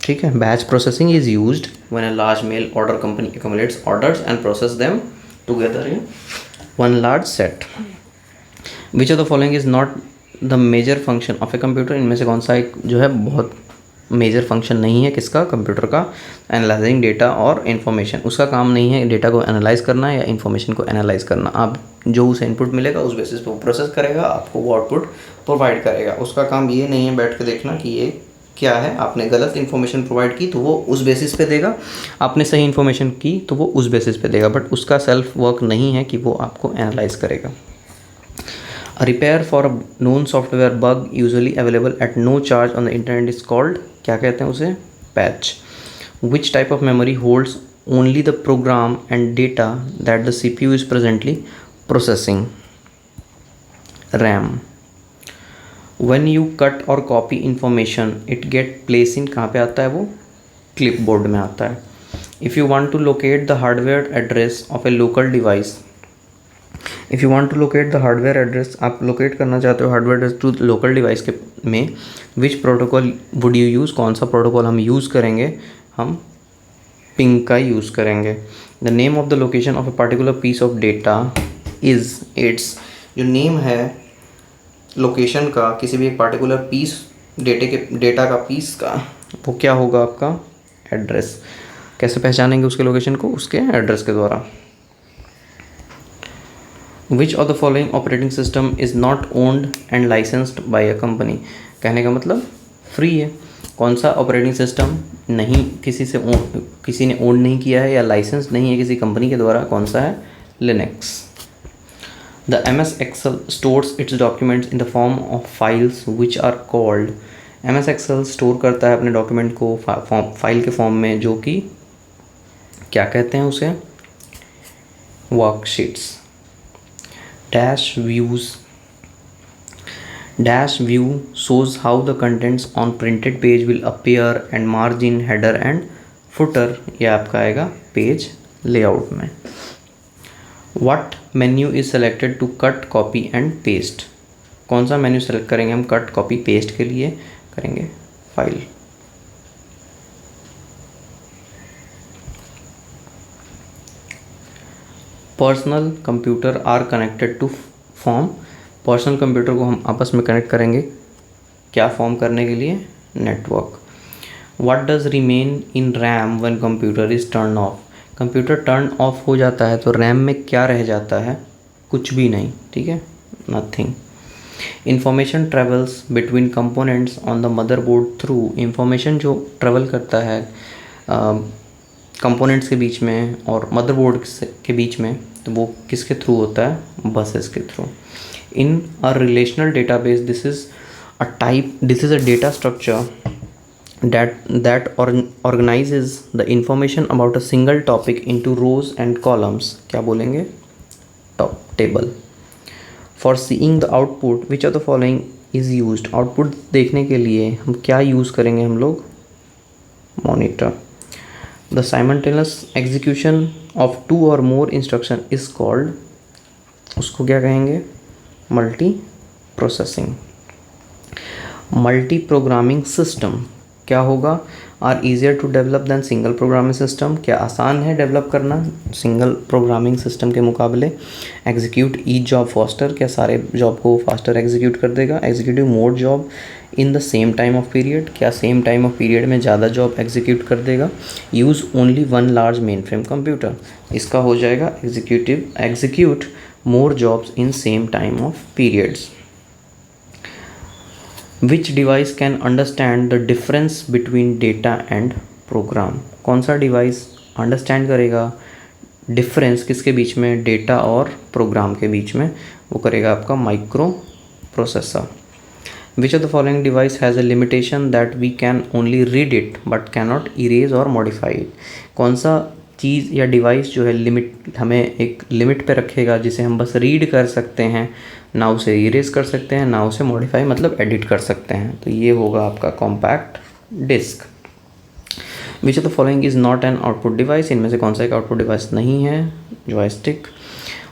Speaker 1: ठीक है, batch processing is used when a large mail order company accumulates orders and process them together in one large set. Which of the following is not the major function of a computer. इनमें से कौन सा एक जो है बहुत major function नहीं है किसका, कंप्यूटर का, एनालाइजिंग डेटा और इन्फॉर्मेशन। उसका काम नहीं है डेटा को एनालाइज करना या इन्फॉर्मेशन को एनालाइज करना। आप जो उसे इनपुट मिलेगा उस बेसिस पे वो प्रोसेस करेगा, आपको वो आउटपुट प्रोवाइड करेगा। उसका काम ये नहीं है बैठ के देखना कि ये क्या है, आपने गलत इन्फॉर्मेशन प्रोवाइड की तो वो उस बेसिस पे देगा, आपने सही इन्फॉर्मेशन की तो वो उस बेसिस पे देगा, बट उसका सेल्फ वर्क नहीं है कि वो आपको एनालाइज करेगा। A repair for a known software bug usually available at no charge on the internet is called, क्या कहते हैं उसे, patch. Which type of memory holds only the program and data that the CPU is presently processing? RAM. When you cut or copy information, it get placed in, कहाँ पे आता है वो, clipboard में आता है। If you want to locate the hardware address of a local device, if you want to locate the hardware address, आप locate करना चाहते हो hardware address to local device के में, which protocol would you use, कौन सा protocol हम use करेंगे, हम पिंग का यूज़ करेंगे। The name of the location of a particular piece of data is its, जो नेम है लोकेशन का किसी भी एक पार्टिकुलर पीस डेटा का पीस का, वो क्या होगा आपका, एड्रेस। कैसे पहचानेंगे उसके लोकेशन को, उसके एड्रेस के द्वारा। Which of the following operating system is not owned and licensed by a company. कहने का मतलब फ्री है। कौन सा ऑपरेटिंग सिस्टम नहीं किसी ने ओन नहीं किया है या लाइसेंस नहीं है किसी कंपनी के द्वारा, कौन सा है, Linux. The MS Excel stores its documents in the form of files which are called. MS Excel store करता है अपने डॉक्यूमेंट को फाइल के फॉर्म में, जो कि क्या कहते हैं उसे, worksheets. Dash view shows how the contents on printed page will appear and margin, header and footer, ये आपका आएगा पेज लेआउट में। What menu is selected to cut, copy and paste? कौन सा मेन्यू सेलेक्ट करेंगे हम कट, कॉपी, पेस्ट के लिए, करेंगे file. Personal computer are connected to form, personal computer को हम आपस में कनेक्ट करेंगे क्या, फॉर्म करने के लिए, network. What does remain in RAM when computer is turn off. Computer turn off हो जाता है तो रैम में क्या रह जाता है, कुछ भी नहीं, ठीक है, nothing. Information travels between components on the motherboard through, information जो ट्रेवल करता है कंपोनेंट्स के बीच में और मदरबोर्ड के बीच में तो वो किसके थ्रू होता है, बसेस के through. In a relational database this is a data structure that organizes the information about a single topic into rows and columns, क्या बोलेंगे, top table। For seeing the output which of the following is used, output देखने के लिए हम क्या use करेंगे हम लोग, monitor। The simultaneous execution of two or more instruction is called, उसको क्या कहेंगे, multi processing. Multi programming system क्या होगा, are easier to develop than single programming system, क्या आसान है डेवलप करना सिंगल प्रोग्रामिंग सिस्टम के मुकाबले। एग्जीक्यूट ईच जॉब फास्टर, क्या सारे जॉब को फास्टर एग्जीक्यूट कर देगा। Executive more job in the same time of period, क्या सेम टाइम ऑफ पीरियड में ज़्यादा जॉब एग्जीक्यूट कर देगा। Use only one large mainframe computer, इसका हो जाएगा execute more jobs in same time of periods. Which device can understand the difference between data and program, कौन सा device understand करेगा डिफरेंस किसके बीच में, डेटा और प्रोग्राम के बीच में, वो करेगा आपका microprocessor. Which of the following device has a limitation that we can only read it but can not erase और मॉडिफाई इट, कौन सा चीज़ या डिवाइस जो है लिमिट, हमें एक लिमिट पे रखेगा जिसे हम बस रीड कर सकते हैं, ना उसे इरेज कर सकते हैं, ना उसे मॉडिफाई मतलब एडिट कर सकते हैं, तो ये होगा आपका compact disk. Which of the following is not an output device, इनमें से कौन सा एक आउटपुट डिवाइस नहीं है, joystick.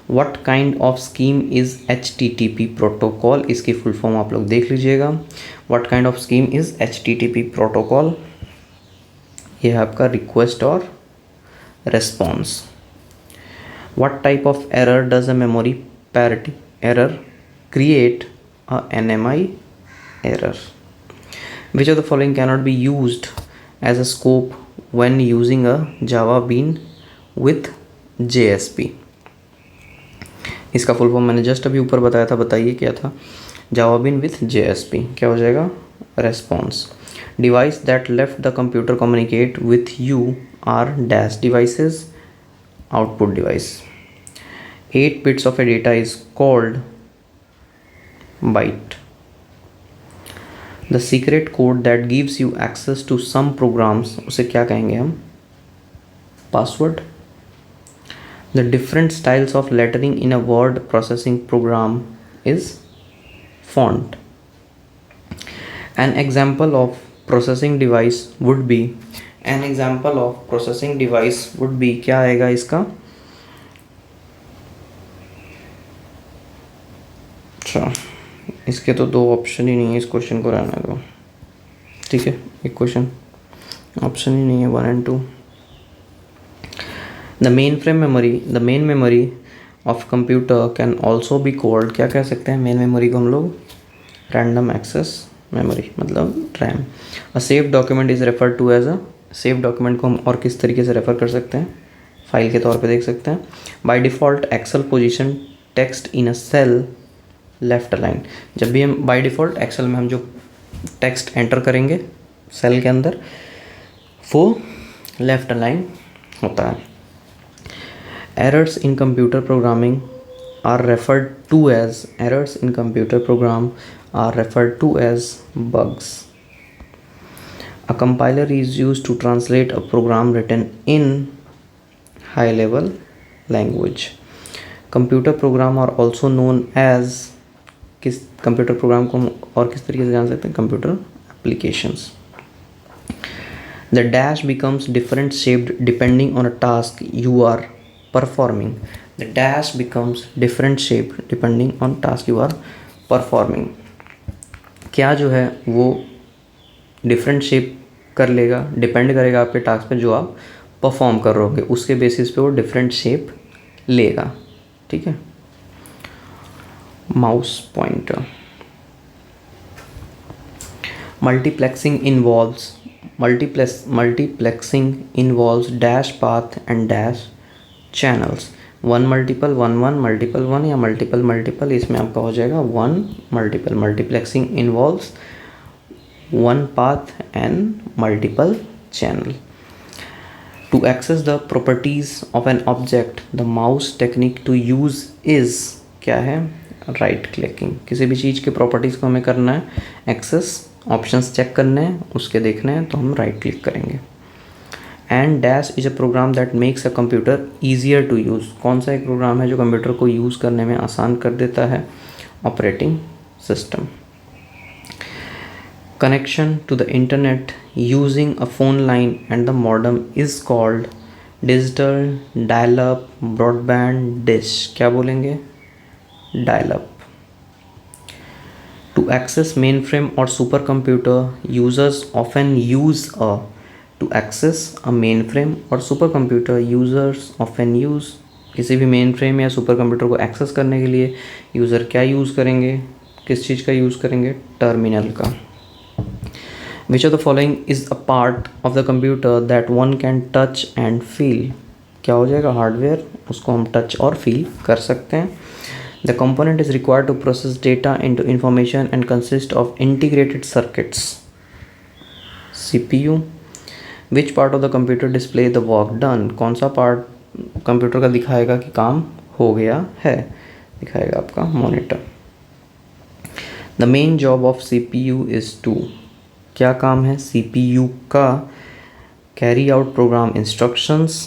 Speaker 1: What kind of scheme is HTTP protocol, इसकी फुल फॉर्म आप लोग देख लीजिएगा। What kind of scheme is HTTP protocol, ये है आपका रिक्वेस्ट और response. What type of error does a memory parity error create a NMI error? Which of the following cannot be used as a scope when using a Java Bean with JSP? इसका full form मैंने just अभी ऊपर बताया था, बताइए क्या था, Java Bean with JSP, क्या हो जाएगा, response। Device that left the computer communicate with you are dash devices, output device। 8 bits of a data is called byte। The secret code that gives you access to some programs, उसे क्या कहेंगे हम, password। The different styles of lettering in a word processing program is font। An example of processing device would be, an example of processing device would be, क्या आएगा इसका, अच्छा इसके तो दो ऑप्शन ही नहीं है, इस क्वेश्चन को रहने दो, ठीक है, एक क्वेश्चन ऑप्शन ही नहीं है 1 and 2। The mainframe memory, the main memory of computer can also be called, क्या कह सकते हैं मेन मेमोरी को हम लोग, रैंडम एक्सेस मेमोरी मतलब RAM. A save document is refer to as a, save document को हम और किस तरीके से रेफर कर सकते हैं, फाइल के तौर पे देख सकते हैं। By default Excel position text in a cell left align, जब भी हम बाय डिफ़ॉल्ट एक्सेल में हम जो टेक्स्ट एंटर करेंगे सेल के अंदर वो लेफ्ट अलाइन होता है। Errors in computer programming are referred to as, errors in computer program are referred to as bugs। A compiler is used to translate a program written in high level language। Computer program are also known as, किस computer program को हम और किस तरीके से जान सकते हैं, computer applications. The dash becomes different shaped depending on a task you are performing, the dash becomes different shaped depending on task you are performing, क्या जो है वो डिफरेंट शेप कर लेगा, डिपेंड करेगा आपके टास्क पे जो आप परफॉर्म कर रहे होगे, उसके बेसिस पे वो डिफरेंट शेप लेगा, ठीक है। Mouse pointer. Multiplexing involves dash path and dash channels. 1 multiple 1 1 multiple 1 या मल्टीपल मल्टीपल, इसमें आपका हो जाएगा 1 multiple. Multiplexing involves 1 path and multiple channel. To access the properties of an object the mouse technique to use is क्या है, right clicking. किसी भी चीज़ के प्रॉपर्टीज़ को हमें करना है एक्सेस, ऑप्शंस चेक करने हैं, उसके देखने हैं, तो हम राइट क्लिक करेंगे। And dash is a program that makes a computer easier to use. कौन सा एक प्रोग्राम है जो कंप्यूटर को यूज़ करने में आसान कर देता है, operating system. Connection to the internet using a phone line and the modem is called digital dial up broadband dish. क्या बोलेंगे, dial up. To access mainframe or supercomputer, users often use a to access a mainframe or supercomputer, users often use किसी भी mainframe या supercomputer को access करने के लिए user क्या use करेंगे, किस चीज़ का use करेंगे, terminal का। Which of the following is a part of the computer that one can touch and feel? क्या हो जाएगा, हार्डवेयर, उसको हम टच और फील कर सकते हैं। The component is required to process data into information and consists of integrated circuits. CPU. Which part of the computer display the work done? कौन सा पार्ट कंप्यूटर का दिखाएगा कि काम हो गया है, दिखाएगा आपका monitor. The main job of CPU is to, क्या काम है CPU का, carry out program instructions,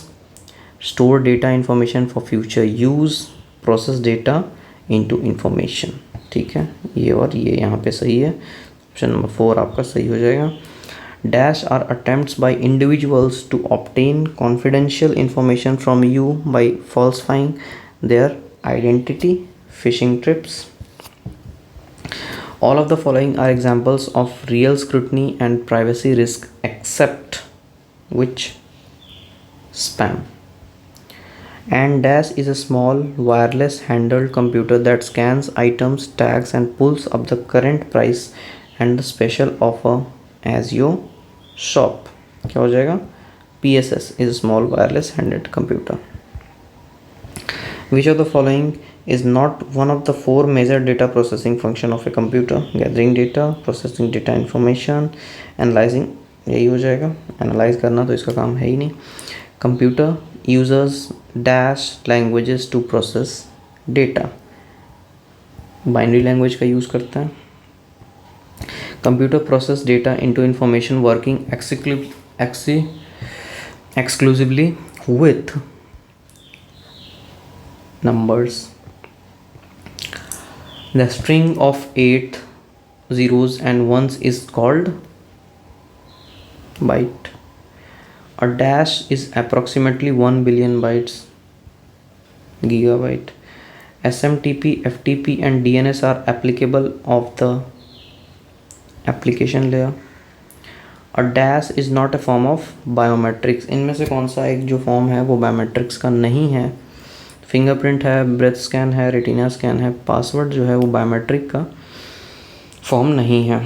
Speaker 1: store data information for future use, process data into information। ठीक है, ये और ये यहाँ पे सही है, ऑप्शन नंबर 4 आपका सही हो जाएगा। Dash are attempts by individuals to obtain confidential information from you by falsifying their identity, phishing trips. All of the following are examples of real scrutiny and privacy risk except which, spam। And dash is a small wireless handheld computer that scans items, tags and pulls up the current price and the special offer as you shop। क्या हो जाएगा, PSS is a small wireless handheld computer। Which of the following is not one of the 4 major data processing function of a computer? Gathering data, processing data information, analyzing, यही हो जाएगा, analyse करना तो इसका काम है ही नहीं। Computer users dash languages to process data, binary language का यूज़ करता है। Computer process data into information working exclusively with numbers। The string of 8 zeros and ones is called byte। A dash is approximately 1 billion bytes, gigabyte। SMTP, FTP and DNS are applicable of the application layer। A dash is not a form of biometrics। इनमें से कौन सा एक जो form है वो biometrics का नहीं है? फिंगरप्रिंट है, ब्रेथ स्कैन है, रेटिना स्कैन है, पासवर्ड जो है वो बायोमेट्रिक का फॉर्म नहीं है।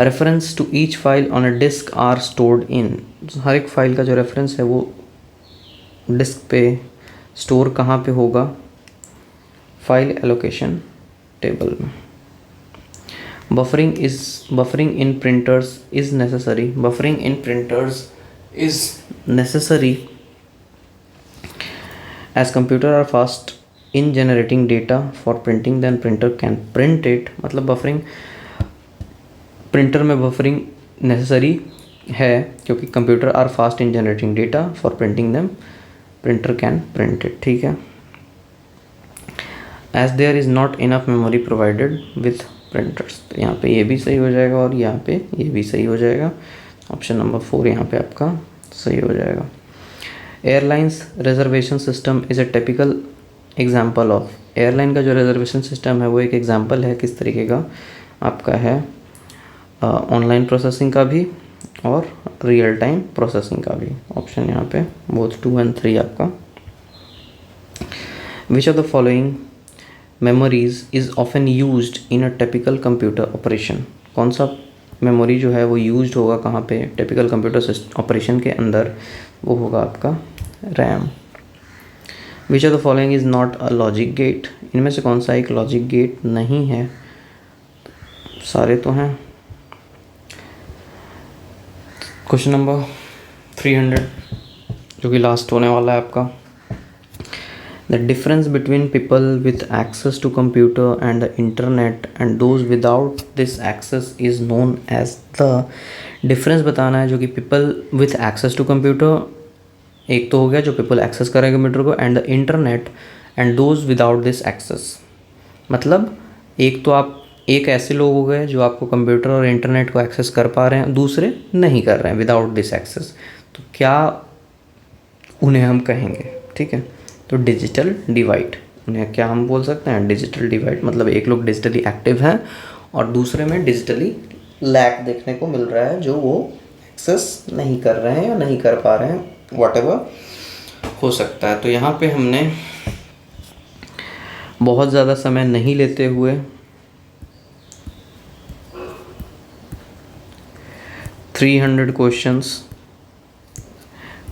Speaker 1: Reference to each file on a disk are stored in. हर एक फाइल का जो रेफरेंस है वो डिस्क पे स्टोर कहाँ पे होगा, फाइल एलोकेशन टेबल में। Buffering in printers is necessary. Buffering in printers is necessary as computer are fast in generating data for printing then printer can print it। मतलब बफरिंग, प्रिंटर में buffering necessary है क्योंकि computer are fast in generating data for printing them printer can print it. ठीक है, as there is not enough memory provided with printers. तो यहाँ पे ये भी सही हो जाएगा और यहाँ पे ये भी सही हो जाएगा, ऑप्शन नंबर 4 यहाँ पे आपका सही हो जाएगा। Airlines reservation system is a typical example of. Airline का जो रिजर्वेशन सिस्टम है वो एक एग्जाम्पल है किस तरीके का आपका है, ऑनलाइन प्रोसेसिंग का भी और रियल टाइम प्रोसेसिंग का भी। ऑप्शन यहाँ पे बोथ 2 और 3 आपका। विच of the following memories is often used in a typical computer operation. कौन सा मेमोरी जो है वो यूज्ड होगा कहाँ पे, टिपिकल कंप्यूटर ऑपरेशन के अंदर, वो होगा आपका RAM. Which of the following is not a logic gate. इनमें से कौन सा एक लॉजिक गेट नहीं है, सारे तो हैं। क्वेश्चन नंबर 300 जो कि लास्ट होने वाला है आपका। The difference between people with access to computer and the internet and those without this access is known as the. Difference बताना है जो कि people with access to computer, एक तो हो गया जो पीपल एक्सेस करें कंप्यूटर को, and the internet and those without this access. मतलब एक तो आप एक ऐसे लोग हो गए जो आपको कंप्यूटर और इंटरनेट को एक्सेस कर पा रहे हैं, दूसरे नहीं कर रहे हैं विदाउट दिस एक्सेस। तो क्या उन्हें हम कहेंगे, ठीक है। तो डिजिटल डिवाइड, उन्हें क्या हम बोल सकते हैं, डिजिटल डिवाइड। मतलब एक लोग डिजिटली एक्टिव हैं और दूसरे में डिजिटली लैक देखने को मिल रहा है, जो वो एक्सेस नहीं कर रहे हैं या नहीं कर पा रहे हैं, व्हाटएवर हो सकता है। तो यहाँ पे हमने बहुत ज़्यादा समय नहीं लेते हुए 300 क्वेश्चंस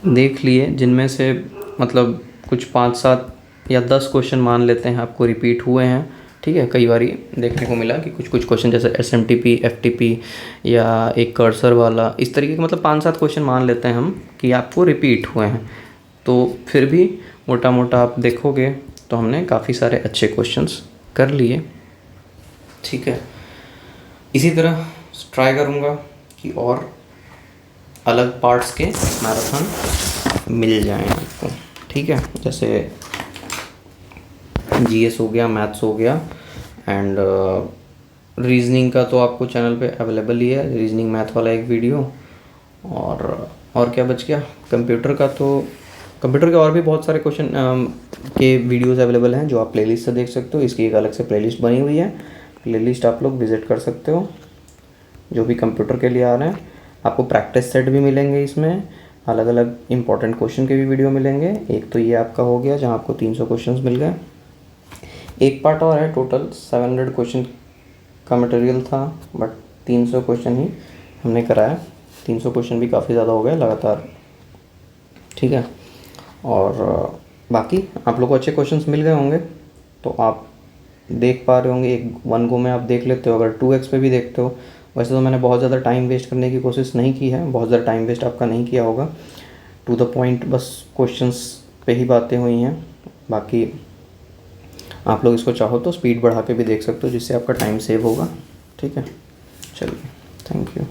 Speaker 1: देख लिए, जिनमें से मतलब कुछ 5-7 या 10 क्वेश्चन मान लेते हैं आपको रिपीट हुए हैं, ठीक है। कई बारी देखने को मिला कि कुछ क्वेश्चन जैसे SMTP, FTP या एक कर्सर वाला, इस तरीके के मतलब 5-7 क्वेश्चन मान लेते हैं हम कि आपको रिपीट हुए हैं। तो फिर भी मोटा मोटा आप देखोगे तो हमने काफ़ी सारे अच्छे क्वेश्चंस कर लिए, ठीक है। इसी तरह ट्राई करूँगा कि और अलग पार्ट्स के मैराथन मिल जाएं आपको, ठीक है। जैसे GS हो गया, मैथ्स हो गया, एंड रीजनिंग का तो आपको चैनल पे अवेलेबल ही है, रीजनिंग मैथ वाला एक वीडियो। और क्या बच गया, कंप्यूटर का। तो कंप्यूटर के और भी बहुत सारे क्वेश्चन के वीडियोस अवेलेबल हैं जो आप प्लेलिस्ट से देख सकते हो। इसकी एक अलग से प्लेलिस्ट बनी हुई है, प्लेलिस्ट आप लोग विज़िट कर सकते हो। जो भी कंप्यूटर के लिए आ रहे हैं आपको प्रैक्टिस सेट भी मिलेंगे, इसमें अलग अलग इंपॉर्टेंट क्वेश्चन के भी वीडियो मिलेंगे। एक तो ये आपका हो गया जहाँ आपको 300 क्वेश्चंस मिल गए। एक पार्ट और है, टोटल 700 क्वेश्चन का मटेरियल था, बट 300 क्वेश्चन ही हमने कराया। 300 क्वेश्चन भी काफ़ी ज़्यादा हो गए लगातार, ठीक है। और बाकी आप लोग को अच्छे क्वेश्चंस मिल गए होंगे, तो आप देख पा रहे होंगे। एक 1 गो में आप देख लेते हो, अगर 2x पे भी देखते हो। वैसे तो मैंने बहुत ज़्यादा टाइम वेस्ट करने की कोशिश नहीं की है, बहुत ज़्यादा टाइम वेस्ट आपका नहीं किया होगा। टू द पॉइंट बस क्वेश्चंस पे ही बातें हुई हैं। बाकी आप लोग इसको चाहो तो स्पीड बढ़ा के भी देख सकते हो, जिससे आपका टाइम सेव होगा, ठीक है। चलिए, थैंक यू।